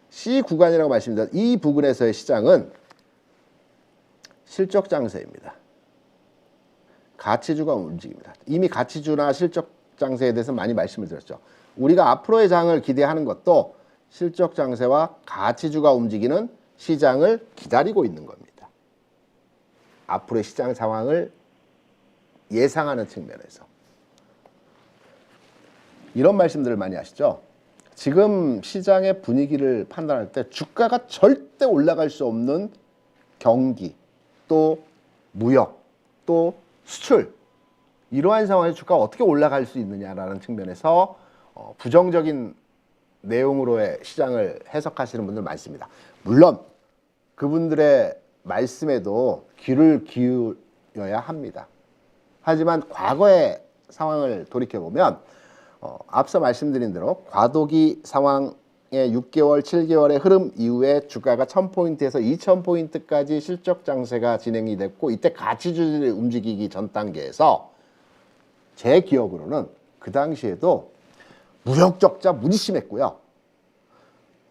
C 구간이라고 말씀드린 이 부분에서의 시장은 실적 장세입니다. 가치주가 움직입니다. 이미 가치주나 실적 장세에 대해서 많이 말씀을 드렸죠. 우리가 앞으로의 장을 기대하는 것도 실적 장세와 가치주가 움직이는 시장을 기다리고 있는 겁니다. 앞으로의 시장 상황을 예상하는 측면에서 이런 말씀들을 많이 하시죠. 지금 시장의 분위기를 판단할 때 주가가 절대 올라갈 수 없는 경기, 또 무역, 또 수출 이러한 상황에서 주가가 어떻게 올라갈 수 있느냐라는 측면에서 부정적인 내용으로의 시장을 해석하시는 분들 많습니다. 물론 그분들의 말씀에도 귀를 기울여야 합니다. 하지만 과거의 상황을 돌이켜보면 앞서 말씀드린 대로 과도기 상황의 6개월, 7개월의 흐름 이후에 주가가 1000포인트에서 2000포인트까지 실적 장세가 진행이 됐고 이때 가치주들이 움직이기 전 단계에서 제 기억으로는 그 당시에도 무역 적자 무지 심했고요.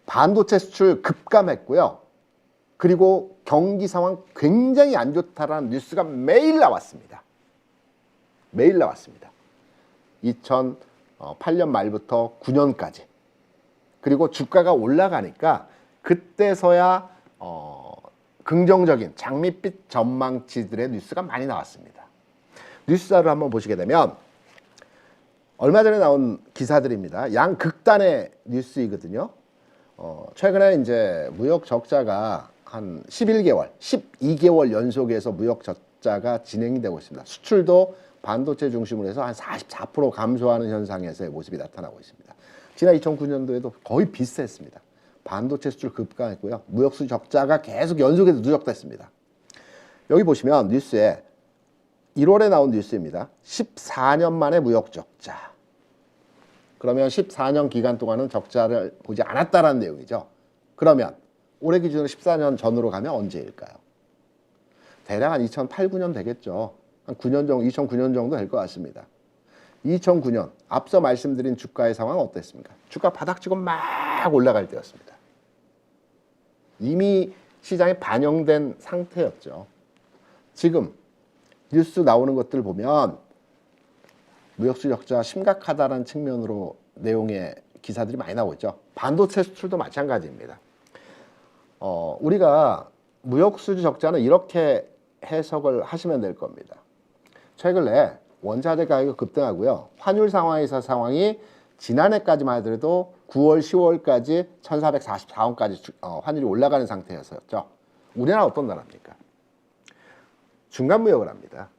반도체 수출 급감했고요. 그리고 경기 상황 굉장히 안 좋다라는 뉴스가 매일 나왔습니다. 매일 나왔습니다. 2008년 말부터 9년까지. 그리고 주가가 올라가니까 그때서야 긍정적인 장밋빛 전망치들의 뉴스가 많이 나왔습니다. 뉴스자를 한번 보시게 되면 얼마 전에 나온 기사들입니다. 양극단의 뉴스이거든요. 최근에 이제 무역 적자가 한 11개월, 12개월 연속해서 무역 적자가 진행이 되고 있습니다. 수출도 반도체 중심으로 해서 한 44% 감소하는 현상에서의 모습이 나타나고 있습니다. 지난 2009년도에도 거의 비슷했습니다. 반도체 수출 급감했고요. 무역 수출 적자가 계속 연속해서 누적됐습니다. 여기 보시면 뉴스에 1월에 나온 뉴스입니다. 14년 만에 무역 적자. 그러면 14년 기간 동안은 적자를 보지 않았다라는 내용이죠. 그러면 올해 기준으로 14년 전으로 가면 언제일까요? 대략 한 2008, 9년 되겠죠. 한 9년 정도, 2009년 정도 될 것 같습니다. 2009년 앞서 말씀드린 주가의 상황은 어땠습니까? 주가 바닥치고 막 올라갈 때였습니다. 이미 시장에 반영된 상태였죠. 지금 뉴스 나오는 것들 보면 무역수 적자 심각하다는 측면으로 내용의 기사들이 많이 나오고 있죠. 반도체 수출도 마찬가지입니다. 우리가 무역수지 적자는 이렇게 해석을 하시면 될 겁니다. 최근에 원자재 가격이 급등하고요. 환율 상황이 지난해까지만 하더라도 9월, 10월까지 1444원까지 환율이 올라가는 상태였었죠. 우리나라 어떤 나라입니까? 중간무역을 합니다.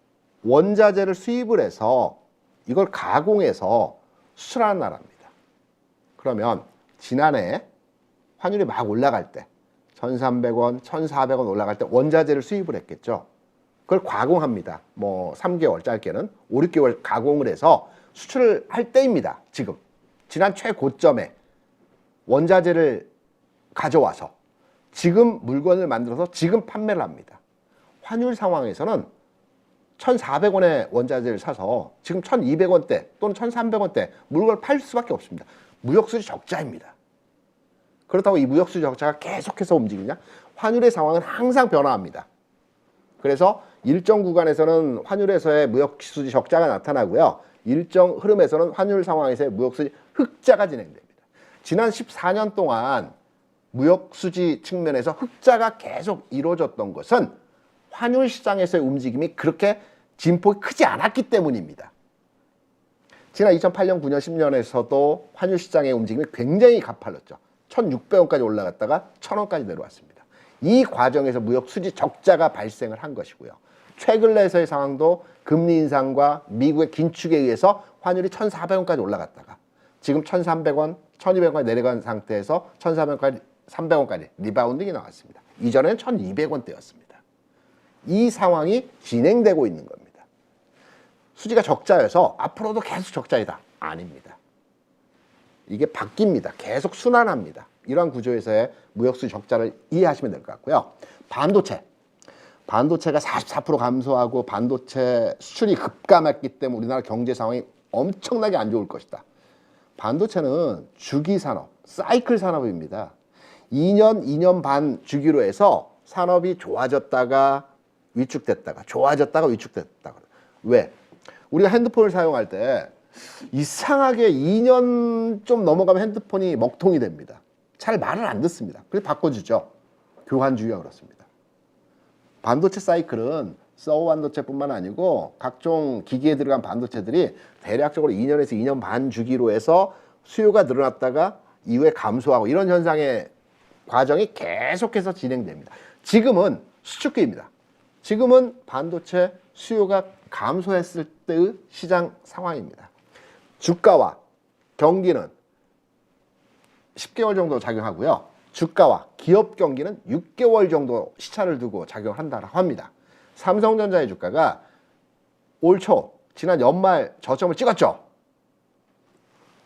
원자재를 수입을 해서 이걸 가공해서 수출하는 나라입니다. 그러면 지난해 환율이 막 올라갈 때 1,300원, 1,400원 올라갈 때 원자재를 수입을 했겠죠. 그걸 가공합니다. 뭐 3개월, 짧게는 5, 6개월 가공을 해서 수출을 할 때입니다. 지금 지난 최고점에 원자재를 가져와서 지금 물건을 만들어서 지금 판매를 합니다. 환율 상황에서는 1,400원의 원자재를 사서 지금 1,200원대 또는 1,300원대 물건을 팔 수밖에 없습니다. 무역수지 적자입니다. 그렇다고 이 무역수지 적자가 계속해서 움직이냐? 환율의 상황은 항상 변화합니다. 그래서 일정 구간에서는 환율에서의 무역수지 적자가 나타나고요. 일정 흐름에서는 환율 상황에서의 무역수지 흑자가 진행됩니다. 지난 14년 동안 무역수지 측면에서 흑자가 계속 이루어졌던 것은 환율 시장에서의 움직임이 그렇게 진폭이 크지 않았기 때문입니다. 지난 2008년, 9년, 10년에서도 환율 시장의 움직임이 굉장히 가팔랐죠. 1,600원까지 올라갔다가 1,000원까지 내려왔습니다. 이 과정에서 무역수지 적자가 발생을 한 것이고요. 최근에서의 상황도 금리 인상과 미국의 긴축에 의해서 환율이 1,400원까지 올라갔다가 지금 1,300원, 1,200원까지 내려간 상태에서 1,400원까지, 300원까지 리바운딩이 나왔습니다. 이전에는 1,200원대였습니다. 이 상황이 진행되고 있는 겁니다. 수지가 적자여서 앞으로도 계속 적자이다. 아닙니다. 이게 바뀝니다. 계속 순환합니다. 이러한 구조에서의 무역수지 적자를 이해하시면 될 것 같고요. 반도체가 44% 감소하고 반도체 수출이 급감했기 때문에 우리나라 경제 상황이 엄청나게 안 좋을 것이다. 반도체는 주기산업, 사이클 산업입니다. 2년, 2년 반 주기로 해서 산업이 좋아졌다가 위축됐다가 좋아졌다가 위축됐다가. 왜? 우리가 핸드폰을 사용할 때 이상하게 2년 좀 넘어가면 핸드폰이 먹통이 됩니다. 잘 말을 안 듣습니다. 그래서 바꿔주죠. 교환주기가 그렇습니다. 반도체 사이클은 서버 반도체뿐만 아니고 각종 기기에 들어간 반도체들이 대략적으로 2년에서 2년 반 주기로 해서 수요가 늘어났다가 이후에 감소하고 이런 현상의 과정이 계속해서 진행됩니다. 지금은 수축기입니다. 지금은 반도체 수요가 감소했을 때의 시장 상황입니다. 주가와 경기는 10개월 정도 작용하고요. 주가와 기업 경기는 6개월 정도 시차를 두고 작용한다고 합니다. 삼성전자의 주가가 올 초, 지난 연말 저점을 찍었죠.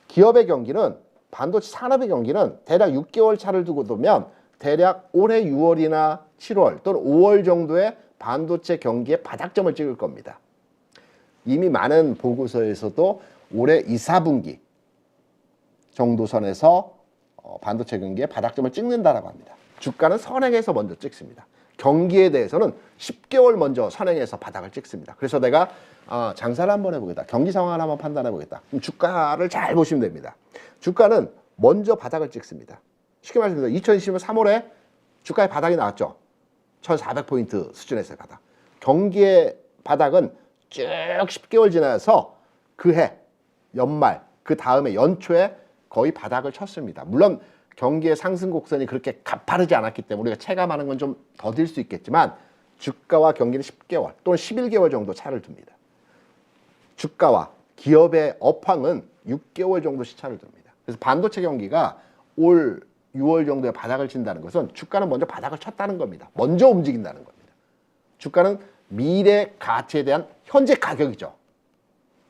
기업의 경기는 반도체 산업의 경기는 대략 6개월 차를 두고 보면 대략 올해 6월이나 7월 또는 5월 정도의 반도체 경기의 바닥점을 찍을 겁니다. 이미 많은 보고서에서도 올해 2, 4분기 정도 선에서 반도체 경기의 바닥점을 찍는다라고 합니다. 주가는 선행해서 먼저 찍습니다. 경기에 대해서는 10개월 먼저 선행해서 바닥을 찍습니다. 그래서 내가 장사를 한번 해보겠다. 경기 상황을 한번 판단해 보겠다. 그럼 주가를 잘 보시면 됩니다. 주가는 먼저 바닥을 찍습니다. 쉽게 말씀드리면 2020년 3월에 주가의 바닥이 나왔죠. 1,400포인트 수준에서의 바닥. 경기의 바닥은 쭉 10개월 지나서 그해 연말 그 다음에 연초에 거의 바닥을 쳤습니다. 물론 경기의 상승 곡선이 그렇게 가파르지 않았기 때문에 우리가 체감하는 건 좀 더딜 수 있겠지만 주가와 경기는 10개월 또는 11개월 정도 차를 둡니다. 주가와 기업의 업황은 6개월 정도 시차를 둡니다. 그래서 반도체 경기가 올 6월 정도에 바닥을 친다는 것은 주가는 먼저 바닥을 쳤다는 겁니다. 먼저 움직인다는 겁니다. 주가는 미래 가치에 대한 현재 가격이죠.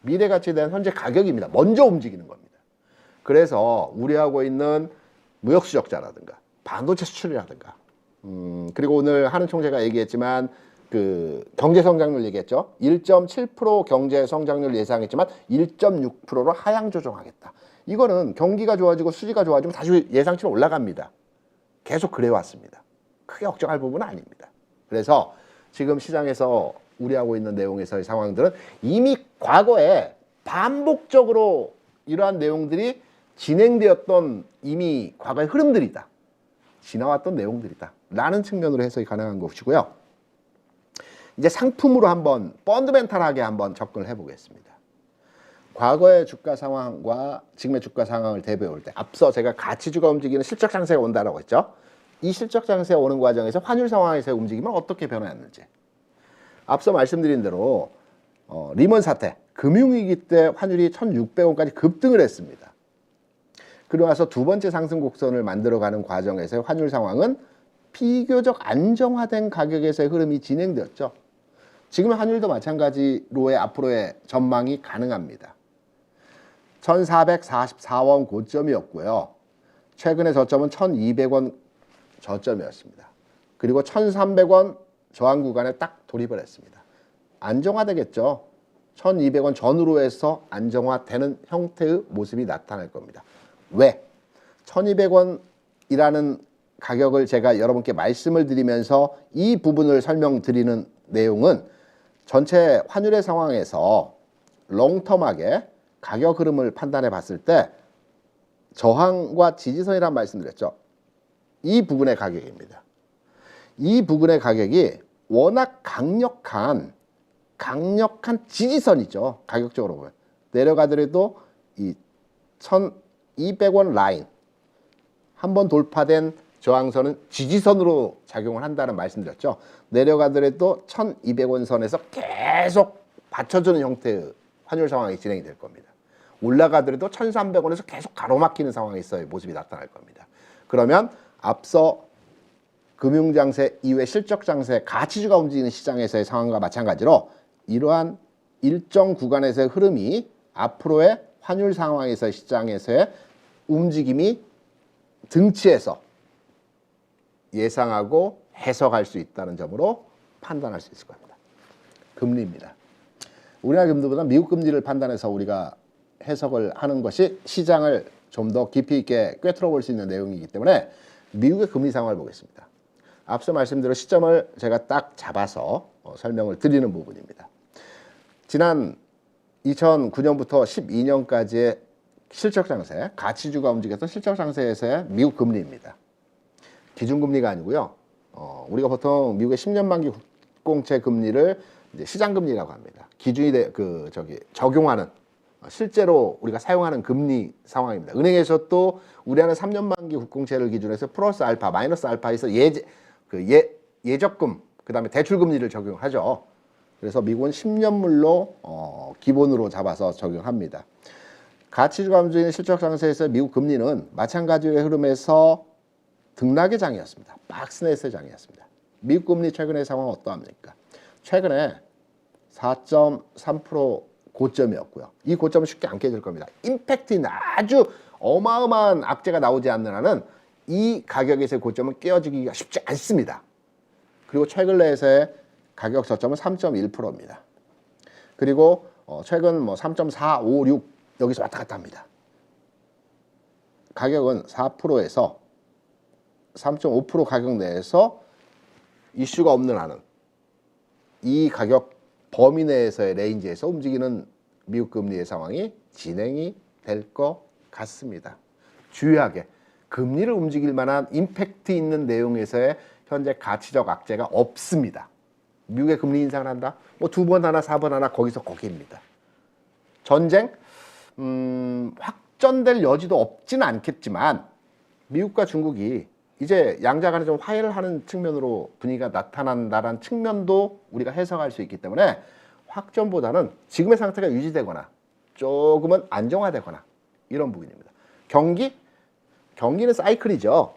미래 가치에 대한 현재 가격입니다. 먼저 움직이는 겁니다. 그래서 우려하고 있는 무역수 적자라든가 반도체 수출이라든가 그리고 오늘 한은 총재가 얘기했지만 그 경제 성장률 얘기했죠. 1.7% 경제 성장률 예상했지만 1.6%로 하향 조정하겠다. 이거는 경기가 좋아지고 수지가 좋아지면 다시 예상치로 올라갑니다. 계속 그래 왔습니다. 크게 걱정할 부분은 아닙니다. 그래서 지금 시장에서 우려하고 있는 내용에서의 상황들은 이미 과거에 반복적으로 이러한 내용들이 진행되었던 이미 과거의 흐름들이다. 지나왔던 내용들이다. 라는 측면으로 해석이 가능한 것이고요. 이제 상품으로 한번 펀드멘탈하게 한번 접근을 해보겠습니다. 과거의 주가 상황과 지금의 주가 상황을 대비해 올 때 앞서 제가 가치주가 움직이는 실적 장세가 온다라고 했죠. 이 실적 장세가 오는 과정에서 환율 상황에서의 움직임은 어떻게 변화했는지. 앞서 말씀드린 대로 리먼 사태, 금융위기 때 환율이 1,600원까지 급등을 했습니다. 그러고 나서 두 번째 상승 곡선을 만들어가는 과정에서의 환율 상황은 비교적 안정화된 가격에서의 흐름이 진행되었죠. 지금의 환율도 마찬가지로의 앞으로의 전망이 가능합니다. 1,444원 고점이었고요. 최근의 저점은 1,200원 저점이었습니다. 그리고 1,300원 저항 구간에 딱 돌입을 했습니다. 안정화되겠죠. 1,200원 전후로 해서 안정화되는 형태의 모습이 나타날 겁니다. 왜? 1,200원이라는 가격을 제가 여러분께 말씀을 드리면서 이 부분을 설명드리는 내용은 전체 환율의 상황에서 롱텀하게 가격 흐름을 판단해 봤을 때 저항과 지지선이라는 말씀드렸죠. 이 부분의 가격입니다. 이 부분의 가격이 워낙 강력한 지지선이죠. 가격적으로 보면. 내려가더라도 이 1,200원 라인 한번 돌파된 저항선은 지지선으로 작용을 한다는 말씀드렸죠. 내려가더라도 1,200원 선에서 계속 받쳐주는 형태의 환율 상황이 진행이 될 겁니다. 올라가더라도 1,300원에서 계속 가로막히는 상황에서의 모습이 나타날 겁니다. 그러면 앞서 금융장세 이후의 실적장세, 가치주가 움직이는 시장에서의 상황과 마찬가지로 이러한 일정 구간에서의 흐름이 앞으로의 환율 상황에서의 시장에서의 움직임이 등치에서 예상하고 해석할 수 있다는 점으로 판단할 수 있을 겁니다. 금리입니다. 우리나라 금리보다 미국 금리를 판단해서 우리가 해석을 하는 것이 시장을 좀 더 깊이 있게 꿰뚫어 볼 수 있는 내용이기 때문에 미국의 금리 상황을 보겠습니다. 앞서 말씀드린 시점을 제가 딱 잡아서 설명을 드리는 부분입니다. 지난 2009년부터 12년까지의 실적 장세, 가치주가 움직였던 실적 장세에서의 미국 금리입니다. 기준금리가 아니고요. 우리가 보통 미국의 10년 만기 국공채 금리를 이제 시장금리라고 합니다. 기준이 적용하는 실제로 우리가 사용하는 금리 상황입니다. 은행에서 또 우리나라 3년 만기 국공채를 기준해서 플러스 알파, 마이너스 알파에서 예적금, 그다음에 대출금리를 적용하죠. 그래서 미국은 10년물로 기본으로 잡아서 적용합니다. 가치주가 움직이는 실적 장세에서 미국 금리는 마찬가지의 흐름에서 등락의 장이었습니다. 박스넷의 장이었습니다. 미국 금리 최근의 상황은 어떠합니까? 최근에 4.3% 고점이었고요. 이 고점은 쉽게 안 깨질 겁니다. 임팩트 있는 아주 어마어마한 악재가 나오지 않는 한은 이 가격에서의 고점은 깨어지기가 쉽지 않습니다. 그리고 최근 내에서의 가격 저점은 3.1%입니다. 그리고 최근 3.4, 5, 6 여기서 왔다 갔다 합니다. 가격은 4%에서 3.5% 가격 내에서 이슈가 없는 한은 이 가격 범위 내에서의 레인지에서 움직이는 미국 금리의 상황이 진행이 될 것 같습니다. 주의하게 금리를 움직일 만한 임팩트 있는 내용에서의 현재 가치적 악재가 없습니다. 미국의 금리 인상을 한다? 뭐 2번 하나 4번 하나 거기서 거기입니다. 전쟁? 확전될 여지도 없지는 않겠지만 미국과 중국이 이제 양자 간에 좀 화해를 하는 측면으로 분위기가 나타난다는 측면도 우리가 해석할 수 있기 때문에 확전보다는 지금의 상태가 유지되거나 조금은 안정화되거나 이런 부분입니다. 경기는 사이클이죠.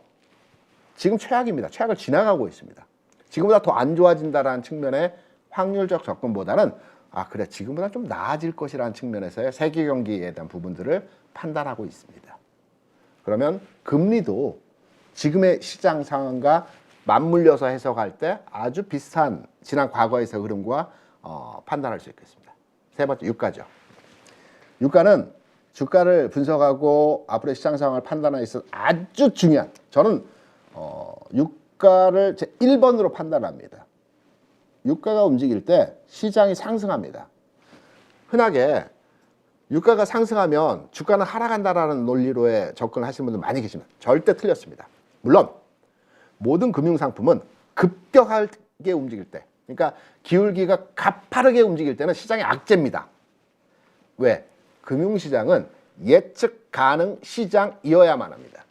지금 최악입니다. 최악을 지나가고 있습니다. 지금보다 더 안 좋아진다는 측면의 확률적 접근보다는 그래 지금보다 좀 나아질 것이라는 측면에서의 세계 경기에 대한 부분들을 판단하고 있습니다. 그러면 금리도 지금의 시장 상황과 맞물려서 해석할 때 아주 비슷한 지난 과거에서의 흐름과 판단할 수 있겠습니다. 세 번째, 유가죠. 유가는 주가를 분석하고 앞으로의 시장 상황을 판단하기 위해서 아주 중요한, 저는 유가를 제 1번으로 판단합니다. 유가가 움직일 때 시장이 상승합니다. 흔하게 유가가 상승하면 주가는 하락한다라는 논리로에 접근하시는 분들 많이 계시면 절대 틀렸습니다. 물론 모든 금융상품은 급격하게 움직일 때, 그러니까 기울기가 가파르게 움직일 때는 시장의 악재입니다. 왜? 금융시장은 예측 가능 시장이어야만 합니다.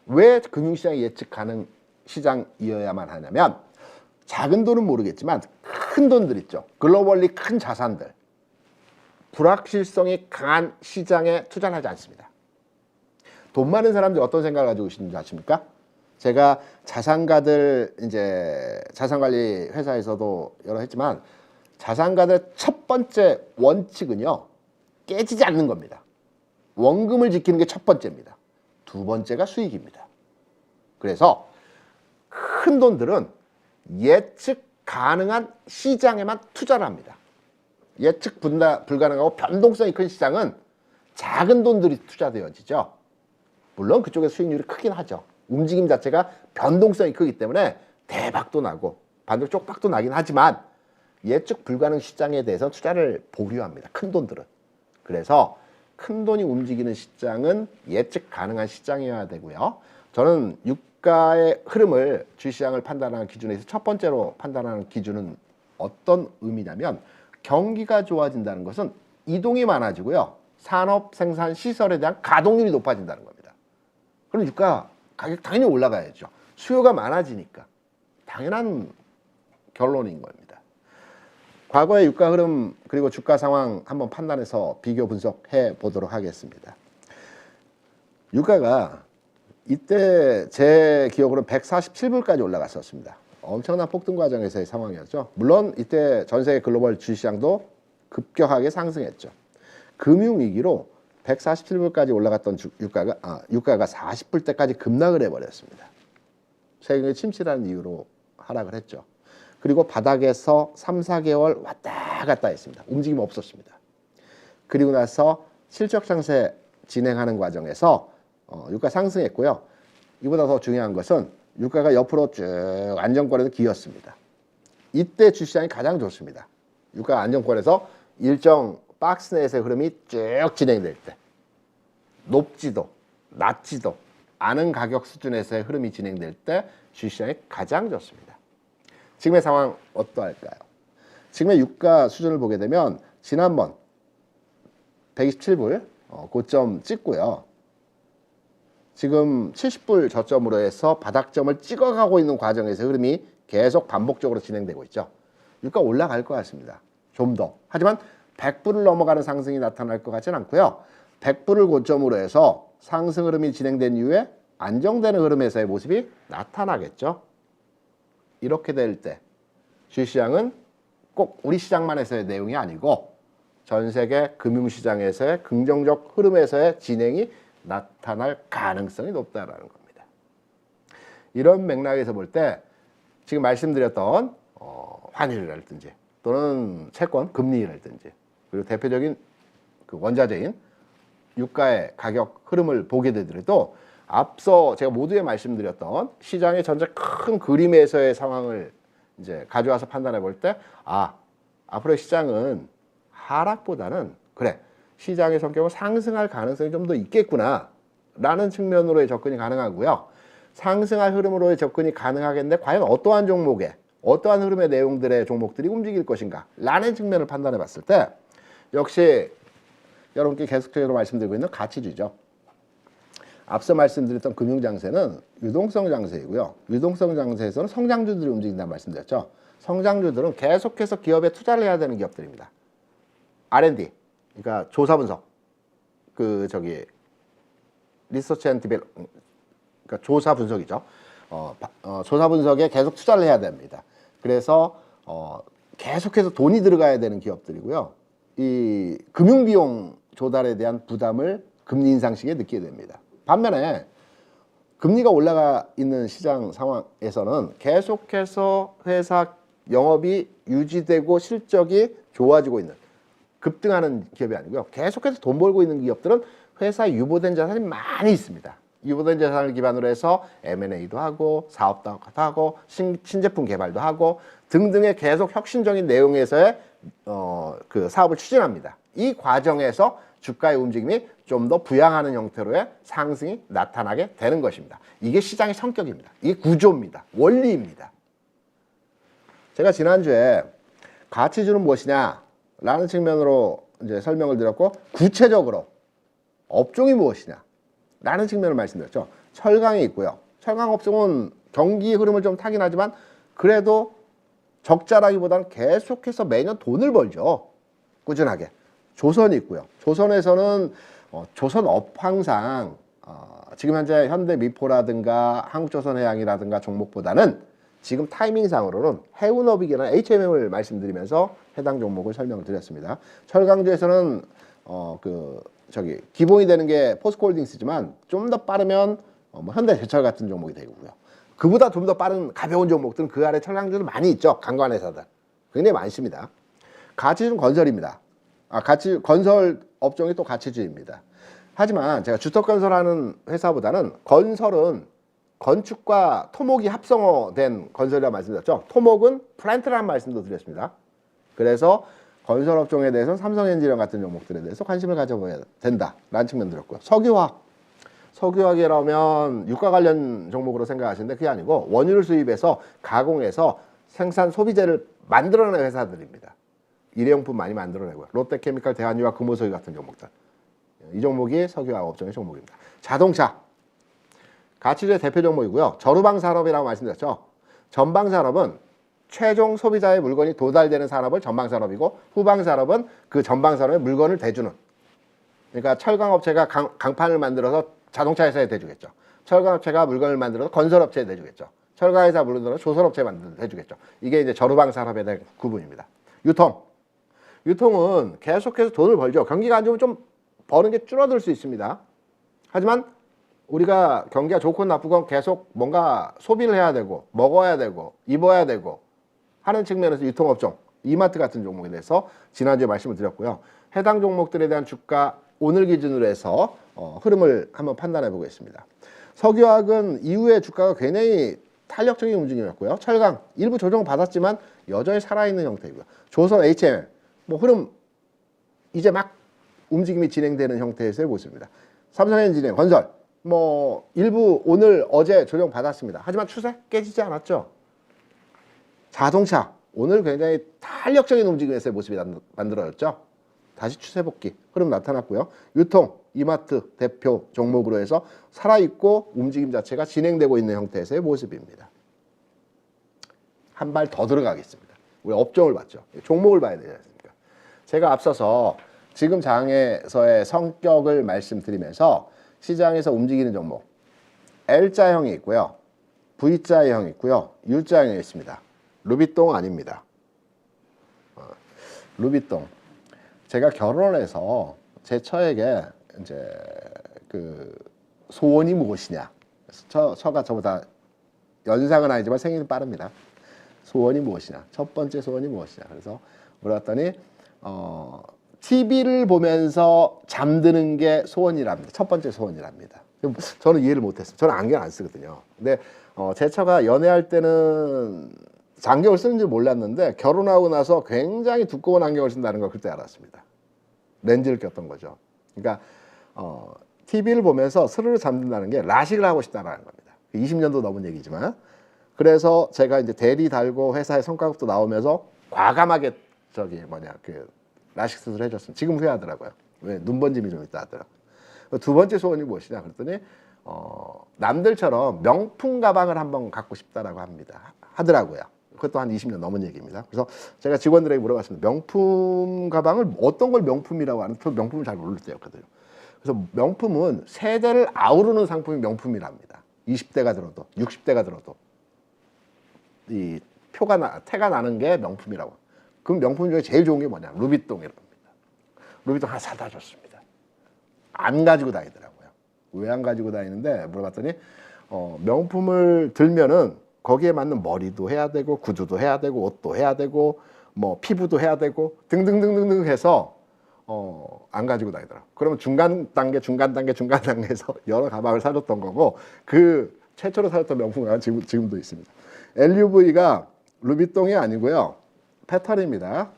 왜 금융시장이 예측 가능 시장이어야만 하냐면, 작은 돈은 모르겠지만 큰 돈들 있죠. 글로벌리 큰 자산들, 불확실성이 강한 시장에 투자를 하지 않습니다. 돈 많은 사람들이 어떤 생각을 가지고 계시는지 아십니까? 제가 자산가들, 이제 자산관리 회사에서도 여러 했지만, 자산가들 첫 번째 원칙은요, 깨지지 않는 겁니다. 원금을 지키는 게 첫 번째입니다. 두 번째가 수익입니다. 그래서 큰 돈들은 예측 가능한 시장에만 투자를 합니다. 예측 불가능하고 변동성이 큰 시장은 작은 돈들이 투자되어지죠. 물론 그쪽에 수익률이 크긴 하죠. 움직임 자체가 변동성이 크기 때문에 대박도 나고 반대로 쪽박도 나긴 하지만, 예측 불가능 시장에 대해서 투자를 보류합니다. 큰 돈들은. 그래서 큰 돈이 움직이는 시장은 예측 가능한 시장이어야 되고요. 저는 유가의 흐름을 주시장을 판단하는 기준에서 첫 번째로 판단하는 기준은 어떤 의미냐면, 경기가 좋아진다는 것은 이동이 많아지고요, 산업, 생산, 시설에 대한 가동률이 높아진다는 겁니다. 그럼 유가 가격 당연히 올라가야죠. 수요가 많아지니까. 당연한 결론인 겁니다. 과거의 유가 흐름 그리고 주가 상황 한번 판단해서 비교 분석해 보도록 하겠습니다. 유가가 이때 제 기억으로는 147불까지 올라갔었습니다. 엄청난 폭등 과정에서의 상황이었죠. 물론 이때 전 세계 글로벌 주식시장도 급격하게 상승했죠. 금융위기로 147불까지 올라갔던 유가가 40불대까지 급락을 해버렸습니다. 세계 침체라는 이유로 하락을 했죠. 그리고 바닥에서 3, 4개월 왔다 갔다 했습니다. 움직임 없었습니다. 그리고 나서 실적 상세 진행하는 과정에서 유가 상승했고요. 이보다 더 중요한 것은 유가가 옆으로 쭉 안정권에서 기었습니다. 이때 주시장이 가장 좋습니다. 유가 안정권에서 일정 박스 내에서의 흐름이 쭉 진행될 때, 높지도 낮지도 않은 가격 수준에서의 흐름이 진행될 때 주시장이 가장 좋습니다. 지금의 상황 어떠할까요? 지금의 유가 수준을 보게 되면 지난번 127불 고점 찍고요. 지금 70불 저점으로 해서 바닥점을 찍어가고 있는 과정에서 흐름이 계속 반복적으로 진행되고 있죠. 유가 올라갈 것 같습니다. 좀 더. 하지만 100불을 넘어가는 상승이 나타날 것 같지는 않고요. 100불을 고점으로 해서 상승 흐름이 진행된 이후에 안정되는 흐름에서의 모습이 나타나겠죠. 이렇게 될 때 주식시장은 꼭 우리 시장만 해서의 내용이 아니고 전 세계 금융시장에서의 긍정적 흐름에서의 진행이 나타날 가능성이 높다라는 겁니다. 이런 맥락에서 볼 때 지금 말씀드렸던 환율이라든지 또는 채권, 금리라든지 그리고 대표적인 그 원자재인 유가의 가격 흐름을 보게 되더라도 앞서 제가 모두에 말씀드렸던 시장의 전체 큰 그림에서의 상황을 이제 가져와서 판단해 볼 때, 앞으로의 시장은 하락보다는 그래, 시장의 성격은 상승할 가능성이 좀 더 있겠구나 라는 측면으로의 접근이 가능하고요. 상승할 흐름으로의 접근이 가능하겠는데 과연 어떠한 종목에 어떠한 흐름의 내용들의 종목들이 움직일 것인가 라는 측면을 판단해 봤을 때 역시 여러분께 계속적으로 말씀드리고 있는 가치주죠. 앞서 말씀드렸던 금융장세는 유동성 장세이고요. 유동성 장세에서는 성장주들이 움직인다는 말씀드렸죠. 성장주들은 계속해서 기업에 투자를 해야 되는 기업들입니다. R&D, 그러니까 조사 분석, 리서치 앤 디벨, 그러니까 조사 분석이죠. 조사 분석에 계속 투자를 해야 됩니다. 그래서 계속해서 돈이 들어가야 되는 기업들이고요. 이 금융비용 조달에 대한 부담을 금리 인상 시기에 느끼게 됩니다. 반면에 금리가 올라가 있는 시장 상황에서는 계속해서 회사 영업이 유지되고 실적이 좋아지고 있는, 급등하는 기업이 아니고요. 계속해서 돈 벌고 있는 기업들은 회사 유보된 자산이 많이 있습니다. 유보된 자산을 기반으로 해서 M&A도 하고 사업도 하고 신제품 개발도 하고 등등의 계속 혁신적인 내용에서의 그 사업을 추진합니다. 이 과정에서 주가의 움직임이 좀 더 부양하는 형태로의 상승이 나타나게 되는 것입니다. 이게 시장의 성격입니다. 이게 구조입니다. 원리입니다. 제가 지난주에 가치주는 무엇이냐라는 측면으로 이제 설명을 드렸고, 구체적으로 업종이 무엇이냐라는 측면을 말씀드렸죠. 철강이 있고요. 철강 업종은 경기 흐름을 좀 타긴 하지만 그래도 적자라기보다는 계속해서 매년 돈을 벌죠. 꾸준하게. 조선이 있고요. 조선에서는 조선업황상 지금 현재 현대미포라든가 한국조선해양이라든가 종목보다는 지금 타이밍상으로는 해운업이기나 HMM을 말씀드리면서 해당 종목을 설명을 드렸습니다. 철강주에서는 기본이 되는 게 포스코홀딩스지만 좀 더 빠르면 현대제철 같은 종목이 되고요. 그보다 좀 더 빠른 가벼운 종목들은 그 아래 철강주는 많이 있죠. 강관회사들 굉장히 많습니다. 가치주는 건설입니다. 건설 업종이 또 가치주입니다. 하지만 제가 주택건설하는 회사보다는 건설은 건축과 토목이 합성어된 건설이라고 말씀드렸죠. 토목은 플랜트라는 말씀도 드렸습니다. 그래서 건설 업종에 대해서는 삼성엔지니어링 같은 종목들에 대해서 관심을 가져봐야 된다라는 측면 드렸고요. 석유화기라면 유가 관련 종목으로 생각하시는데 그게 아니고 원유를 수입해서 가공해서 생산 소비재를 만들어내는 회사들입니다. 일회용품 많이 만들어내고요. 롯데케미칼, 대한유화, 금호석유 같은 종목들. 이 종목이 석유화 업종의 종목입니다. 자동차. 가치주의 대표 종목이고요. 저루방 산업이라고 말씀드렸죠. 전방 산업은 최종 소비자의 물건이 도달되는 산업을 전방 산업이고, 후방 산업은 그 전방 산업에 물건을 대주는. 그러니까 철강업체가 강판을 만들어서 자동차 회사에 대주겠죠. 철강업체가 물건을 만들어서 건설업체에 대주겠죠. 철강회사 물건을 조선업체에 대주겠죠. 이게 이제 저루방 산업에 대한 구분입니다. 유통은 계속해서 돈을 벌죠. 경기가 안 좋으면 좀 버는 게 줄어들 수 있습니다. 하지만 우리가 경기가 좋건 나쁘건 계속 뭔가 소비를 해야 되고 먹어야 되고 입어야 되고 하는 측면에서 유통업종, 이마트 같은 종목에 대해서 지난주에 말씀을 드렸고요. 해당 종목들에 대한 주가 오늘 기준으로 해서 흐름을 한번 판단해 보겠습니다. 석유화학은 이후에 주가가 굉장히 탄력적인 움직임이었고요. 철강 일부 조정을 받았지만 여전히 살아있는 형태이고요. 조선 HMM 흐름 이제 막 움직임이 진행되는 형태에서의 모습입니다. 삼성엔지니어링, 건설 일부 오늘 어제 조정 받았습니다. 하지만 추세 깨지지 않았죠. 자동차 오늘 굉장히 탄력적인 움직임에서의 모습이 만들어졌죠. 다시 추세 복귀 흐름 나타났고요. 유통, 이마트 대표 종목으로 해서 살아있고 움직임 자체가 진행되고 있는 형태에서의 모습입니다. 한 발 더 들어가겠습니다. 우리 업종을 봤죠. 종목을 봐야 되지 않습니까? 제가 앞서서 지금 장에서의 성격을 말씀드리면서 시장에서 움직이는 종목 L자형이 있고요. V자형이 있고요. U자형이 있습니다. 루비똥 아닙니다. 루비똥. 제가 결혼해서 제 처에게 이제 소원이 무엇이냐. 처가 저보다 연상은 아니지만 생일은 빠릅니다. 소원이 무엇이냐. 첫 번째 소원이 무엇이냐. 그래서 물어봤더니 TV를 보면서 잠드는 게 소원이랍니다. 첫 번째 소원이랍니다. 저는 이해를 못했어요. 저는 안경 안 쓰거든요. 근데 제 처가 연애할 때는 안경을 쓰는 줄 몰랐는데 결혼하고 나서 굉장히 두꺼운 안경을 쓴다는 걸 그때 알았습니다. 렌즈를 꼈던 거죠. 그러니까 TV를 보면서 스르르 잠든다는 게 라식을 하고 싶다는 겁니다. 20년도 넘은 얘기지만. 그래서 제가 이제 대리 달고 회사에 성과급도 나오면서 과감하게 라식 수술을 해줬습니다. 지금 후회하더라고요. 왜? 눈 번짐이 좀 있다 하더라고요. 두 번째 소원이 무엇이냐 그랬더니 남들처럼 명품 가방을 한번 갖고 싶다라고 하더라고요. 그것도 한 20년 넘은 얘기입니다. 그래서 제가 직원들에게 물어봤습니다. 명품 가방을 어떤 걸 명품이라고 하는? 저 명품을 잘 모를 때였거든요. 그래서 명품은 세대를 아우르는 상품이 명품이랍니다. 20대가 들어도 60대가 들어도 이 태가 나는 게 명품이라고. 그럼 명품 중에 제일 좋은 게 뭐냐? 루비똥이랍니다. 루비똥 하나 사다 줬습니다. 안 가지고 다니더라고요. 왜 안 가지고 다니는데 물어봤더니 명품을 들면은 거기에 맞는 머리도 해야 되고 구두도 해야 되고 옷도 해야 되고 피부도 해야 되고 등등등등등 해서 안 가지고 다니더라고요. 그러면 중간 단계에서 여러 가방을 사줬던 거고 그 최초로 사줬던 명품이 지금도 있습니다. LUV가 루비똥이 아니고요. 페탈입니다.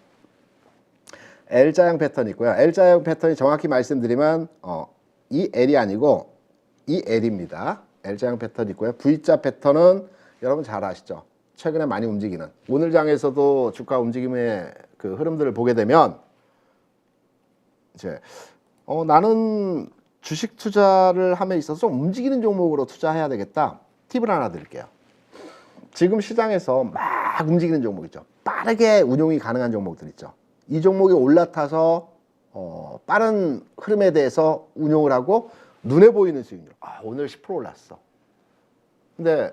L자형 패턴이 있고요. L자형 패턴이 정확히 말씀드리면 이 L이 아니고 이 L입니다. L자형 패턴이 있고요. V자 패턴은 여러분 잘 아시죠? 최근에 많이 움직이는 오늘 장에서도 주가 움직임의 그 흐름들을 보게 되면 이제 나는 주식 투자를 함에 있어서 좀 움직이는 종목으로 투자해야 되겠다. 팁을 하나 드릴게요. 지금 시장에서 막 움직이는 종목 있죠. 빠르게 운용이 가능한 종목들 있죠. 이 종목이 올라타서 빠른 흐름에 대해서 운용을 하고 눈에 보이는 수익률. 오늘 10% 올랐어. 근데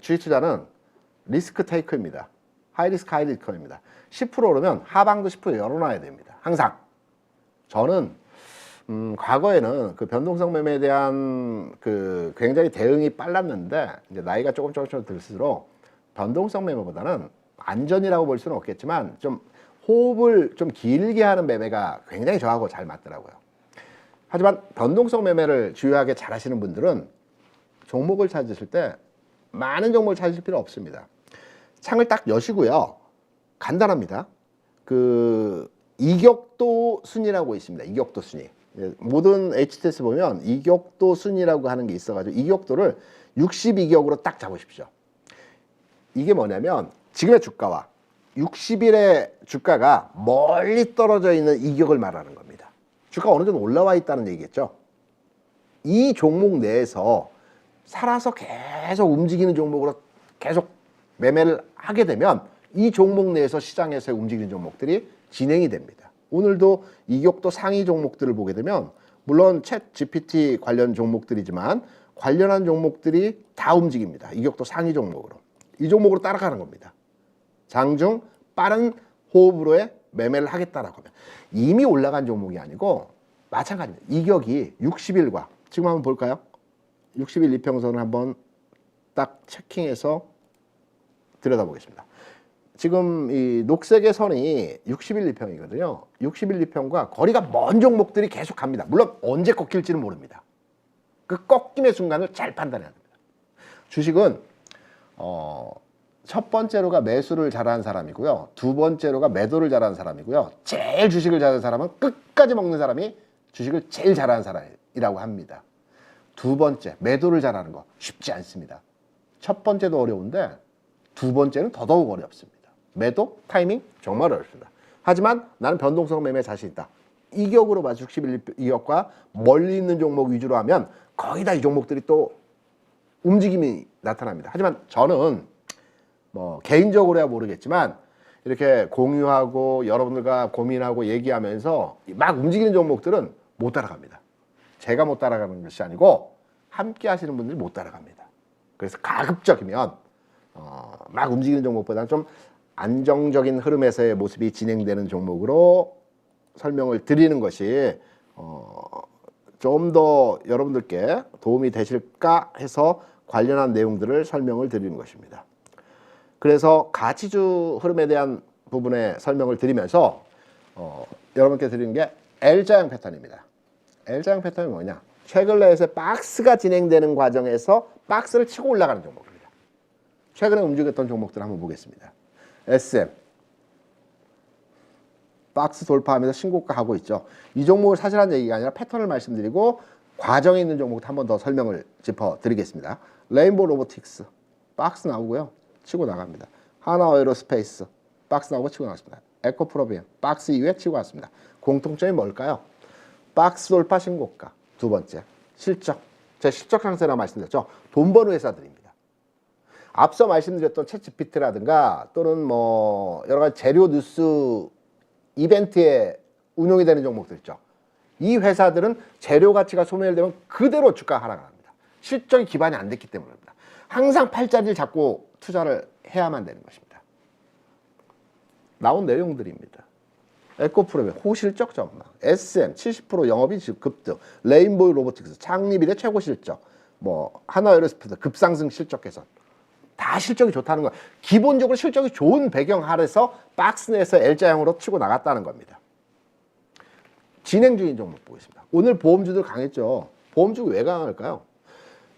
주식 투자는 리스크 테이크입니다. 하이 리스크 하이 리스크입니다. 10% 오르면 하방도 10% 열어놔야 됩니다. 항상. 저는 과거에는 그 변동성 매매에 대한 그 굉장히 대응이 빨랐는데 이제 나이가 조금 들수록 변동성 매매보다는 안전이라고 볼 수는 없겠지만 좀 호흡을 좀 길게 하는 매매가 굉장히 저하고 잘 맞더라고요. 하지만 변동성 매매를 주요하게 잘 하시는 분들은 종목을 찾으실 때 많은 종목을 찾으실 필요 없습니다. 창을 딱 여시고요. 간단합니다. 그 이격도 순이라고 있습니다. 이격도 순위. 모든 HTS 보면 이격도 순이라고 하는 게 있어가지고 이격도를 62격으로 딱 잡으십시오. 이게 뭐냐면 지금의 주가와 60일의 주가가 멀리 떨어져 있는 이격을 말하는 겁니다. 주가가 어느 정도 올라와 있다는 얘기겠죠. 이 종목 내에서 살아서 계속 움직이는 종목으로 계속 매매를 하게 되면 이 종목 내에서 시장에서 움직이는 종목들이 진행이 됩니다. 오늘도 이격도 상위 종목들을 보게 되면 물론 챗 GPT 관련 종목들이지만 관련한 종목들이 다 움직입니다. 이격도 상위 종목으로. 이 종목으로 따라가는 겁니다. 장중 빠른 호흡으로의 매매를 하겠다라고 하면 이미 올라간 종목이 아니고 마찬가지입니다. 이격이 60일과 지금 한번 볼까요? 60일 이평선을 한번 딱 체킹해서 들여다보겠습니다. 지금 이 녹색의 선이 60일 이평이거든요. 60일 이평과 거리가 먼 종목들이 계속 갑니다. 물론 언제 꺾일지는 모릅니다. 그 꺾임의 순간을 잘 판단해야 됩니다. 주식은 첫 번째로가 매수를 잘하는 사람이고요. 두 번째로가 매도를 잘하는 사람이고요. 제일 주식을 잘하는 사람은 끝까지 먹는 사람이 주식을 제일 잘하는 사람이라고 합니다. 두 번째, 매도를 잘하는 거 쉽지 않습니다. 첫 번째도 어려운데 두 번째는 더더욱 어렵습니다. 매도, 타이밍 정말 어렵습니다. 하지만 나는 변동성 매매에 자신 있다. 이격으로 봐서 60일 이격과 멀리 있는 종목 위주로 하면 거의 다 이 종목들이 또 움직임이 나타납니다. 하지만 저는 뭐 개인적으로야 모르겠지만 이렇게 공유하고 여러분들과 고민하고 얘기하면서 막 움직이는 종목들은 못 따라갑니다. 제가 못 따라가는 것이 아니고 함께 하시는 분들이 못 따라갑니다. 그래서 가급적이면 막 움직이는 종목보다는 좀 안정적인 흐름에서의 모습이 진행되는 종목으로 설명을 드리는 것이 좀 더 여러분들께 도움이 되실까 해서 관련한 내용들을 설명을 드리는 것입니다. 그래서 가치주 흐름에 대한 부분에 설명을 드리면서 여러분께 드리는 게 L자형 패턴입니다. L자형 패턴이 뭐냐? 최근 내에서 박스가 진행되는 과정에서 박스를 치고 올라가는 종목입니다. 최근에 움직였던 종목들 한번 보겠습니다. SM 박스 돌파하면서 신고가 하고 있죠. 이 종목을 사실 한 얘기가 아니라 패턴을 말씀드리고 과정에 있는 종목도 한번 더 설명을 짚어드리겠습니다. 레인보우 로보틱스 박스 나오고요. 치고 나갑니다. 하나에어로스페이스 박스 나오고 치고 나갔습니다. 에코프로비엠 박스 이후에 치고 왔습니다. 공통점이 뭘까요? 박스 돌파 신고가. 두 번째, 실적. 제가 실적 상세라고 말씀드렸죠. 돈 버는 회사들입니다. 앞서 말씀드렸던 챗GPT라든가 또는 뭐 여러 가지 재료 뉴스 이벤트에 운용이 되는 종목들 있죠. 이 회사들은 재료 가치가 소멸되면 그대로 주가 하락합니다. 실적이 기반이 안 됐기 때문입니다. 항상 팔자리를 잡고 투자를 해야만 되는 것입니다. 나온 내용들입니다. 에코프로비 호실적 전망, SM 70% 영업이 급등, 레인보우 로보틱스 창립 이래 최고 실적, 뭐 하나에어로스페이스 급상승 실적 개선. 다 실적이 좋다는 거. 기본적으로 실적이 좋은 배경 아래서 박스 내에서 L자형으로 치고 나갔다는 겁니다. 진행 중인 종목 보겠습니다. 오늘 보험주들 강했죠. 보험주가 왜 강할까요?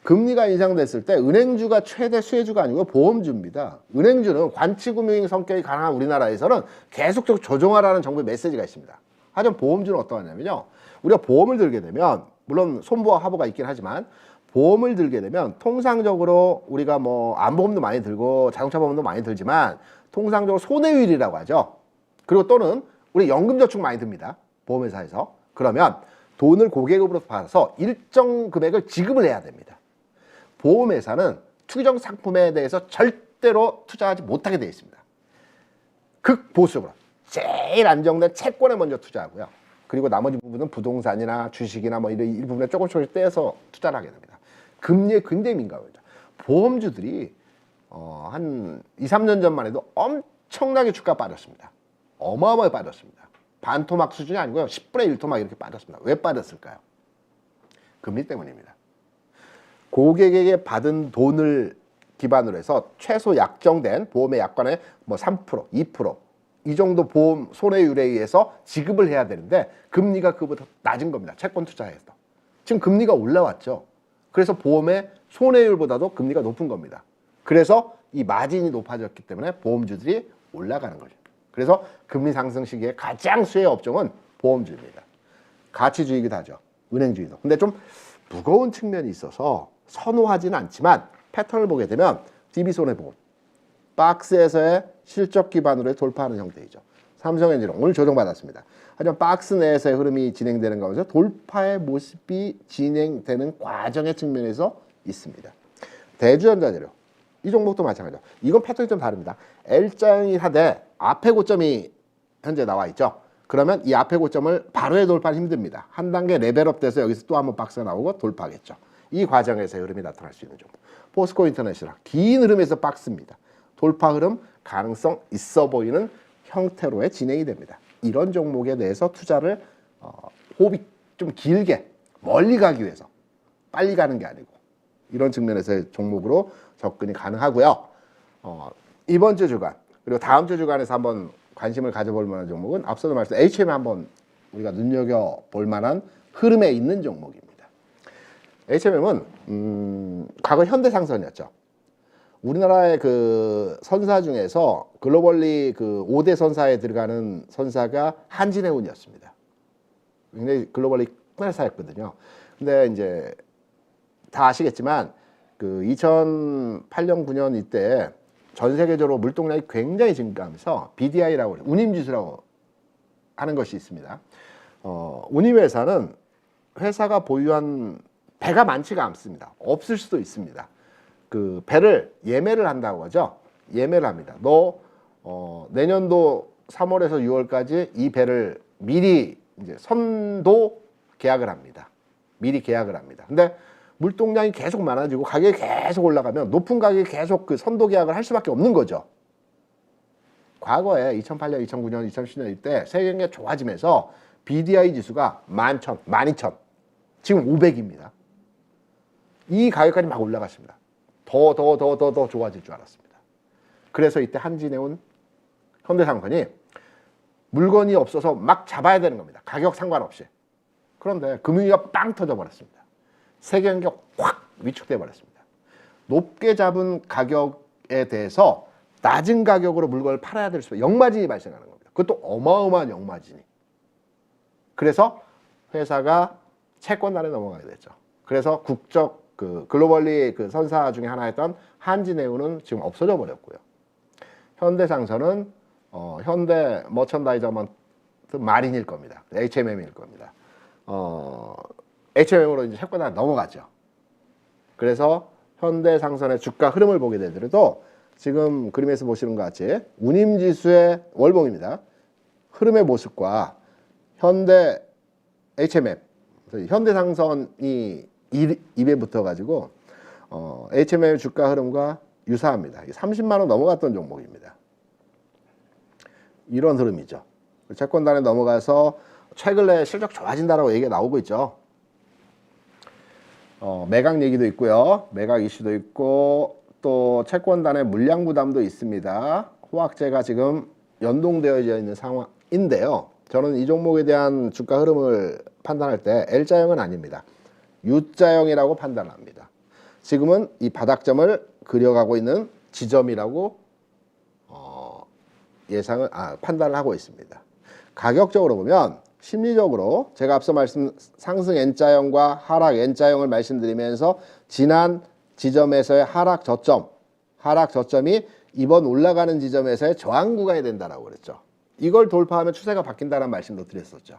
금리가 인상됐을 때 은행주가 최대 수혜주가 아니고 보험주입니다. 은행주는 관치금융 성격이 강한 우리나라에서는 계속적으로 조정하라는 정부의 메시지가 있습니다. 하지만 보험주는 어떠하냐면요. 우리가 보험을 들게 되면 물론 손보와 하보가 있긴 하지만 보험을 들게 되면 통상적으로 우리가 뭐 안보험도 많이 들고 자동차 보험도 많이 들지만 통상적으로 손해율이라고 하죠. 그리고 또는 우리 연금저축 많이 듭니다. 보험회사에서. 그러면 돈을 고객으로부터 받아서 일정 금액을 지급을 해야 됩니다. 보험회사는 투기적 상품에 대해서 절대로 투자하지 못하게 되어 있습니다. 극보수적으로 제일 안정된 채권에 먼저 투자하고요. 그리고 나머지 부분은 부동산이나 주식이나 뭐 이런 일부분에 조금씩 떼서 투자를 하게 됩니다. 금리에 굉장히 민감합니다. 보험주들이 한 2, 3년 전만 해도 엄청나게 주가 빠졌습니다. 어마어마하게 빠졌습니다. 반토막 수준이 아니고요. 10분의 1토막 이렇게 빠졌습니다. 왜 빠졌을까요? 금리 때문입니다. 고객에게 받은 돈을 기반으로 해서 최소 약정된 보험의 약관에 뭐 3%, 2%, 이 정도 보험 손해율에 의해서 지급을 해야 되는데 금리가 그보다 낮은 겁니다. 채권 투자에서. 지금 금리가 올라왔죠. 그래서 보험의 손해율보다도 금리가 높은 겁니다. 그래서 이 마진이 높아졌기 때문에 보험주들이 올라가는 거죠. 그래서 금리 상승 시기에 가장 수혜 업종은 보험주입니다. 가치주이기도 하죠. 은행주의도. 근데 좀 무거운 측면이 있어서 선호하지는 않지만 패턴을 보게 되면 DB손해보험, 박스에서의 실적 기반으로 돌파하는 형태이죠. 삼성엔지는 오늘 조정받았습니다. 하지만 박스 내에서의 흐름이 진행되는 가운데 돌파의 모습이 진행되는 과정의 측면에서 있습니다. 대주전자재료, 이 종목도 마찬가지죠. 이건 패턴이 좀 다릅니다. L자형이 하되 앞에 고점이 현재 나와 있죠. 그러면 이 앞에 고점을 바로의 돌파는 힘듭니다. 한 단계 레벨업 돼서 여기서 또 한번 박스가 나오고 돌파하겠죠. 이 과정에서의 흐름이 나타날 수 있는 종목. 포스코 인터내셔널, 긴 흐름에서 박스입니다. 돌파 흐름 가능성 있어 보이는 형태로의 진행이 됩니다. 이런 종목에 대해서 투자를 호흡이 좀 길게 멀리 가기 위해서 빨리 가는 게 아니고 이런 측면에서의 종목으로 접근이 가능하고요. 이번 주 주간 그리고 다음 주 주간에서 한번 관심을 가져볼 만한 종목은 앞서도 말씀드린 HM에 한번 우리가 눈여겨볼 만한 흐름에 있는 종목입니다. HMM은 과거 현대상선이었죠. 우리나라의 그 선사 중에서 글로벌리 그 5대 선사에 들어가는 선사가 한진해운이었습니다. 굉장히 글로벌리 큰 회사였거든요. 근데 이제 다 아시겠지만 그 2008년 9년 이때 전 세계적으로 물동량이 굉장히 증가하면서 BDI라고 운임지수라고 하는 것이 있습니다. 운임회사는 회사가 보유한 배가 많지가 않습니다. 없을 수도 있습니다. 그 배를 예매를 한다고 하죠. 예매를 합니다. 너 내년도 3월에서 6월까지 이 배를 미리 이제 선도 계약을 합니다. 미리 계약을 합니다. 근데 물동량이 계속 많아지고 가격이 계속 올라가면 높은 가격에 계속 그 선도 계약을 할 수밖에 없는 거죠. 과거에 2008년, 2009년, 2010년 이때 세계 경기가 좋아지면서 BDI 지수가 11,000, 12,000, 지금 500입니다. 이 가격까지 막 올라갔습니다. 더 좋아질 줄 알았습니다. 그래서 이때 한진해운, 현대상선이 물건이 없어서 막 잡아야 되는 겁니다. 가격 상관없이. 그런데 금융위기가 빵 터져버렸습니다. 세계 경기가 확 위축돼 버렸습니다. 높게 잡은 가격에 대해서 낮은 가격으로 물건을 팔아야 될 수밖에 역마진이 발생하는 겁니다. 그것도 어마어마한 역마진이. 그래서 회사가 채권단에 넘어가게 됐죠. 그래서 국적 그 글로벌리 그 선사 중에 하나였던 한진해운은 지금 없어져 버렸고요. 현대상선은 현대 머천다이저먼트 마린일 겁니다. HMM일 겁니다. HMM으로 이제 채권단에 넘어가죠. 그래서 현대상선의 주가 흐름을 보게 되더라도 지금 그림에서 보시는 것 같이 운임지수의 월봉입니다. 흐름의 모습과 현대 HMM, 현대상선이 입에 붙어가지고 HMM 주가 흐름과 유사합니다. 30만 원 넘어갔던 종목입니다. 이런 흐름이죠. 채권단에 넘어가서 최근에 실적 좋아진다라고 얘기가 나오고 있죠. 매각 얘기도 있고요. 매각 이슈도 있고 또 채권단의 물량 부담도 있습니다. 호황제가 지금 연동되어져 있는 상황인데요. 저는 이 종목에 대한 주가 흐름을 판단할 때 L자형은 아닙니다. U자형이라고 판단합니다. 지금은 이 바닥점을 그려가고 있는 지점이라고 판단을 하고 있습니다. 가격적으로 보면 심리적으로 제가 앞서 상승 N자형과 하락 N자형을 말씀드리면서 지난 지점에서의 하락 저점이 이번 올라가는 지점에서의 저항 구간이 된다라고 그랬죠. 이걸 돌파하면 추세가 바뀐다는 말씀도 드렸었죠.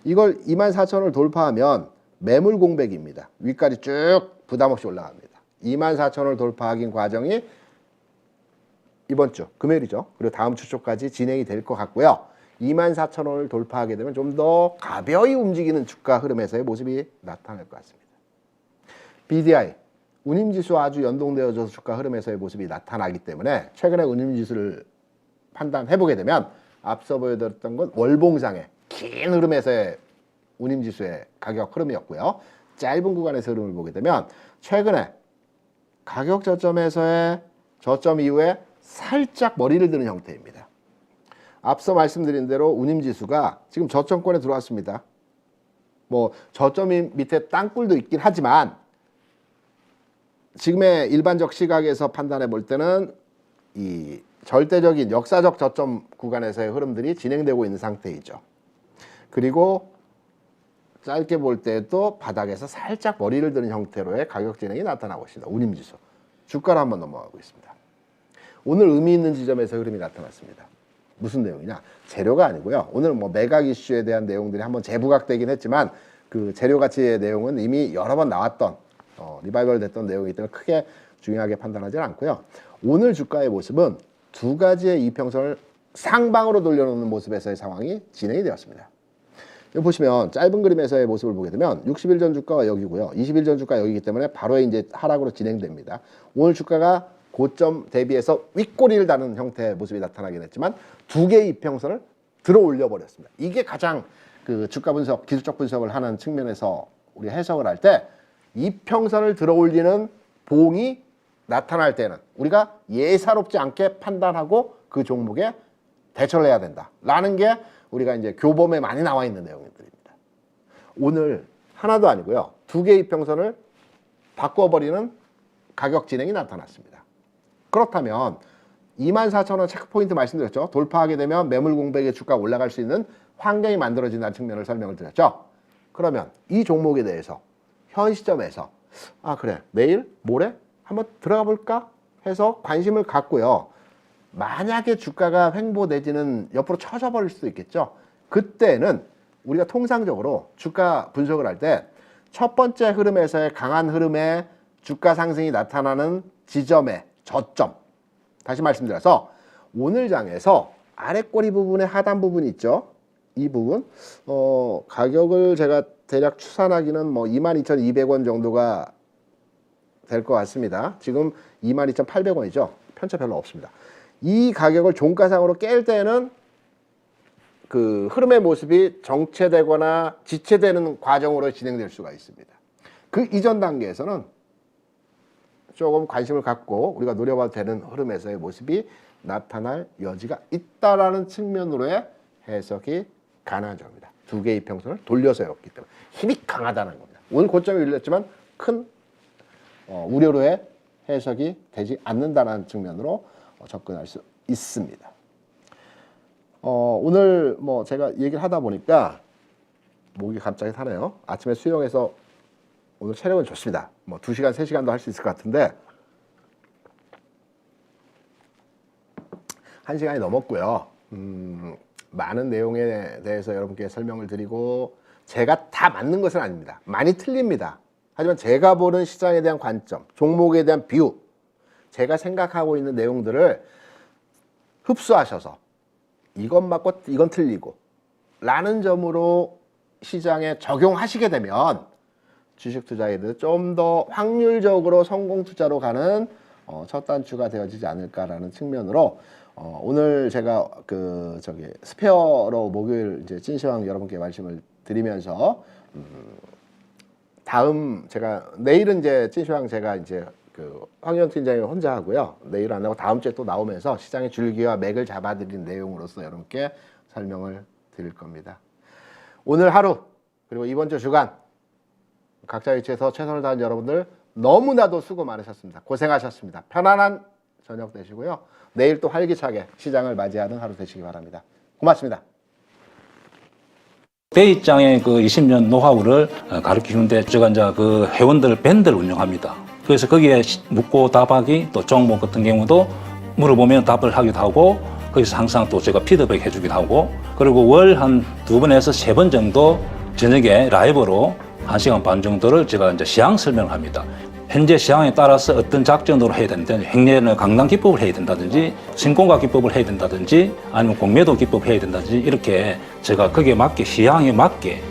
이걸 24,000원을 돌파하면 매물 공백입니다. 위까지 쭉 부담 없이 올라갑니다. 24,000원을 돌파하긴 과정이 이번 주 금요일이죠. 그리고 다음 주 초까지 진행이 될 것 같고요. 24,000원을 돌파하게 되면 좀 더 가벼이 움직이는 주가 흐름에서의 모습이 나타날 것 같습니다. BDI, 운임지수와 아주 연동되어져서 주가 흐름에서의 모습이 나타나기 때문에 최근에 운임지수를 판단해보게 되면 앞서 보여드렸던 건 월봉상의 긴 흐름에서의 운임지수의 가격 흐름이었고요. 짧은 구간에서 흐름을 보게 되면 최근에 가격 저점에서의 저점 이후에 살짝 머리를 드는 형태입니다. 앞서 말씀드린 대로 운임지수가 지금 저점권에 들어왔습니다. 뭐 저점 밑에 땅굴도 있긴 하지만 지금의 일반적 시각에서 판단해 볼 때는 이 절대적인 역사적 저점 구간에서의 흐름들이 진행되고 있는 상태이죠. 그리고 짧게 볼 때도 바닥에서 살짝 머리를 드는 형태로의 가격 진행이 나타나고 있습니다. 운임지수. 주가로 한번 넘어가고 있습니다. 오늘 의미 있는 지점에서 흐름이 나타났습니다. 무슨 내용이냐? 재료가 아니고요. 오늘 뭐 매각 이슈에 대한 내용들이 한번 재부각되긴 했지만 그 재료 가치의 내용은 이미 여러 번 나왔던 리바이벌 됐던 내용이기 때문에 크게 중요하게 판단하지는 않고요. 오늘 주가의 모습은 두 가지의 이평선을 상방으로 돌려놓는 모습에서의 상황이 진행이 되었습니다. 여기 보시면 짧은 그림에서의 모습을 보게 되면 60일 전 주가가 여기고요. 20일 전 주가 여기이기 때문에 바로 이제 하락으로 진행됩니다. 오늘 주가가 고점 대비해서 윗꼬리를 다는 형태의 모습이 나타나긴 했지만 두 개의 이평선을 들어 올려 버렸습니다. 이게 가장 그 주가 분석, 기술적 분석을 하는 측면에서 우리 해석을 할 때 이평선을 들어 올리는 봉이 나타날 때는 우리가 예사롭지 않게 판단하고 그 종목에 대처를 해야 된다라는 게 우리가 이제 교범에 많이 나와 있는 내용들입니다. 오늘 하나도 아니고요. 두 개의 이평선을 바꿔버리는 가격 진행이 나타났습니다. 그렇다면 24,000원 체크포인트 말씀드렸죠. 돌파하게 되면 매물 공백의 주가가 올라갈 수 있는 환경이 만들어진다는 측면을 설명을 드렸죠. 그러면 이 종목에 대해서 현 시점에서 그래 내일 모레 한번 들어가 볼까 해서 관심을 갖고요. 만약에 주가가 횡보 내지는 옆으로 쳐져 버릴 수도 있겠죠. 그때는 우리가 통상적으로 주가 분석을 할 때 첫 번째 흐름에서의 강한 흐름의 주가 상승이 나타나는 지점의 저점, 다시 말씀드려서 오늘 장에서 아래 꼬리 부분의 하단 부분이 있죠. 이 부분 가격을 제가 대략 추산하기는 뭐 22,200원 정도가 될 것 같습니다. 지금 22,800원이죠. 편차 별로 없습니다. 이 가격을 종가상으로 깰 때는 그 흐름의 모습이 정체되거나 지체되는 과정으로 진행될 수가 있습니다. 그 이전 단계에서는 조금 관심을 갖고 우리가 노려봐도 되는 흐름에서의 모습이 나타날 여지가 있다라는 측면으로의 해석이 가능한 점입니다. 두 개의 이평선을 돌려서였기 때문에 힘이 강하다는 겁니다. 오늘 고점이 밀렸지만 큰 우려로의 해석이 되지 않는다는 측면으로 접근할 수 있습니다. 오늘 뭐 제가 얘기를 하다 보니까 목이 갑자기 타네요. 아침에 수영해서 오늘 체력은 좋습니다. 뭐 2시간, 3시간도 할 수 있을 것 같은데 1시간이 넘었고요. 많은 내용에 대해서 여러분께 설명을 드리고 제가 다 맞는 것은 아닙니다. 많이 틀립니다. 하지만 제가 보는 시장에 대한 관점, 종목에 대한 비유, 제가 생각하고 있는 내용들을 흡수하셔서 이건 맞고 이건 틀리고 라는 점으로 시장에 적용하시게 되면 주식 투자에도 좀 더 확률적으로 성공 투자로 가는 첫 단추가 되어지지 않을까라는 측면으로 오늘 제가 스페어로 목요일 이제 찐시황 여러분께 말씀을 드리면서 다음 제가 내일은 이제 찐시황 제가 이제 황현 팀장이 혼자 하고요. 내일 안 하고 다음 주에 또 나오면서 시장의 줄기와 맥을 잡아드린 내용으로서 여러분께 설명을 드릴 겁니다. 오늘 하루 그리고 이번 주 주간 각자 위치에서 최선을 다한 여러분들 너무나도 수고 많으셨습니다. 고생하셨습니다. 편안한 저녁 되시고요. 내일 또 활기차게 시장을 맞이하는 하루 되시기 바랍니다. 고맙습니다. 대입장의 그 20년 노하우를 가르치는데 제가 이제 그 회원들 밴드를 운영합니다. 그래서 거기에 묻고 답하기 또 종목 같은 경우도 물어보면 답을 하기도 하고 거기서 항상 또 제가 피드백 해주기도 하고 그리고 월 한 2번에서 3번 정도 저녁에 라이브로 1시간 반 정도를 제가 이제 시향 설명을 합니다. 현재 시향에 따라서 어떤 작전으로 해야 된다든지 행례는 강당 기법을 해야 된다든지 신공과 기법을 해야 된다든지 아니면 공매도 기법을 해야 된다든지 이렇게 제가 거기에 맞게 시향에 맞게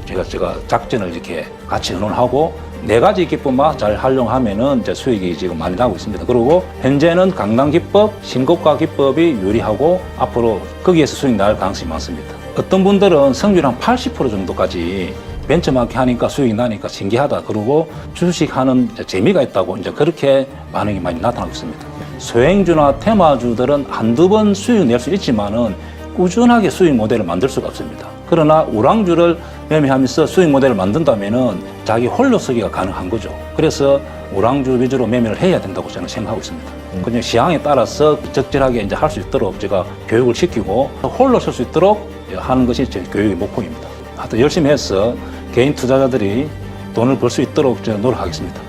제가 작전을 이렇게 같이 의논하고 4가지 기법만 잘 활용하면은 이제 수익이 지금 많이 나고 있습니다. 그리고 현재는 강당 기법, 신고가 기법이 유리하고 앞으로 거기에서 수익 날 가능성이 많습니다. 어떤 분들은 성률 한 80% 정도까지 벤처마켓 하니까 수익이 나니까 신기하다. 그러고 주식하는 재미가 있다고 이제 그렇게 반응이 많이 나타나고 있습니다. 소행주나 테마주들은 한두 번 수익 낼 수 있지만은 꾸준하게 수익 모델을 만들 수가 없습니다. 그러나 우량주를 매매하면서 수익 모델을 만든다면은 자기 홀로 서기가 가능한 거죠. 그래서 우량주 위주로 매매를 해야 된다고 저는 생각하고 있습니다. 그냥 시향에 따라서 적절하게 이제 할 수 있도록 제가 교육을 시키고 홀로 설 수 있도록 하는 것이 제 교육의 목표입니다. 하여튼 열심히 해서 개인 투자자들이 돈을 벌 수 있도록 제가 노력하겠습니다.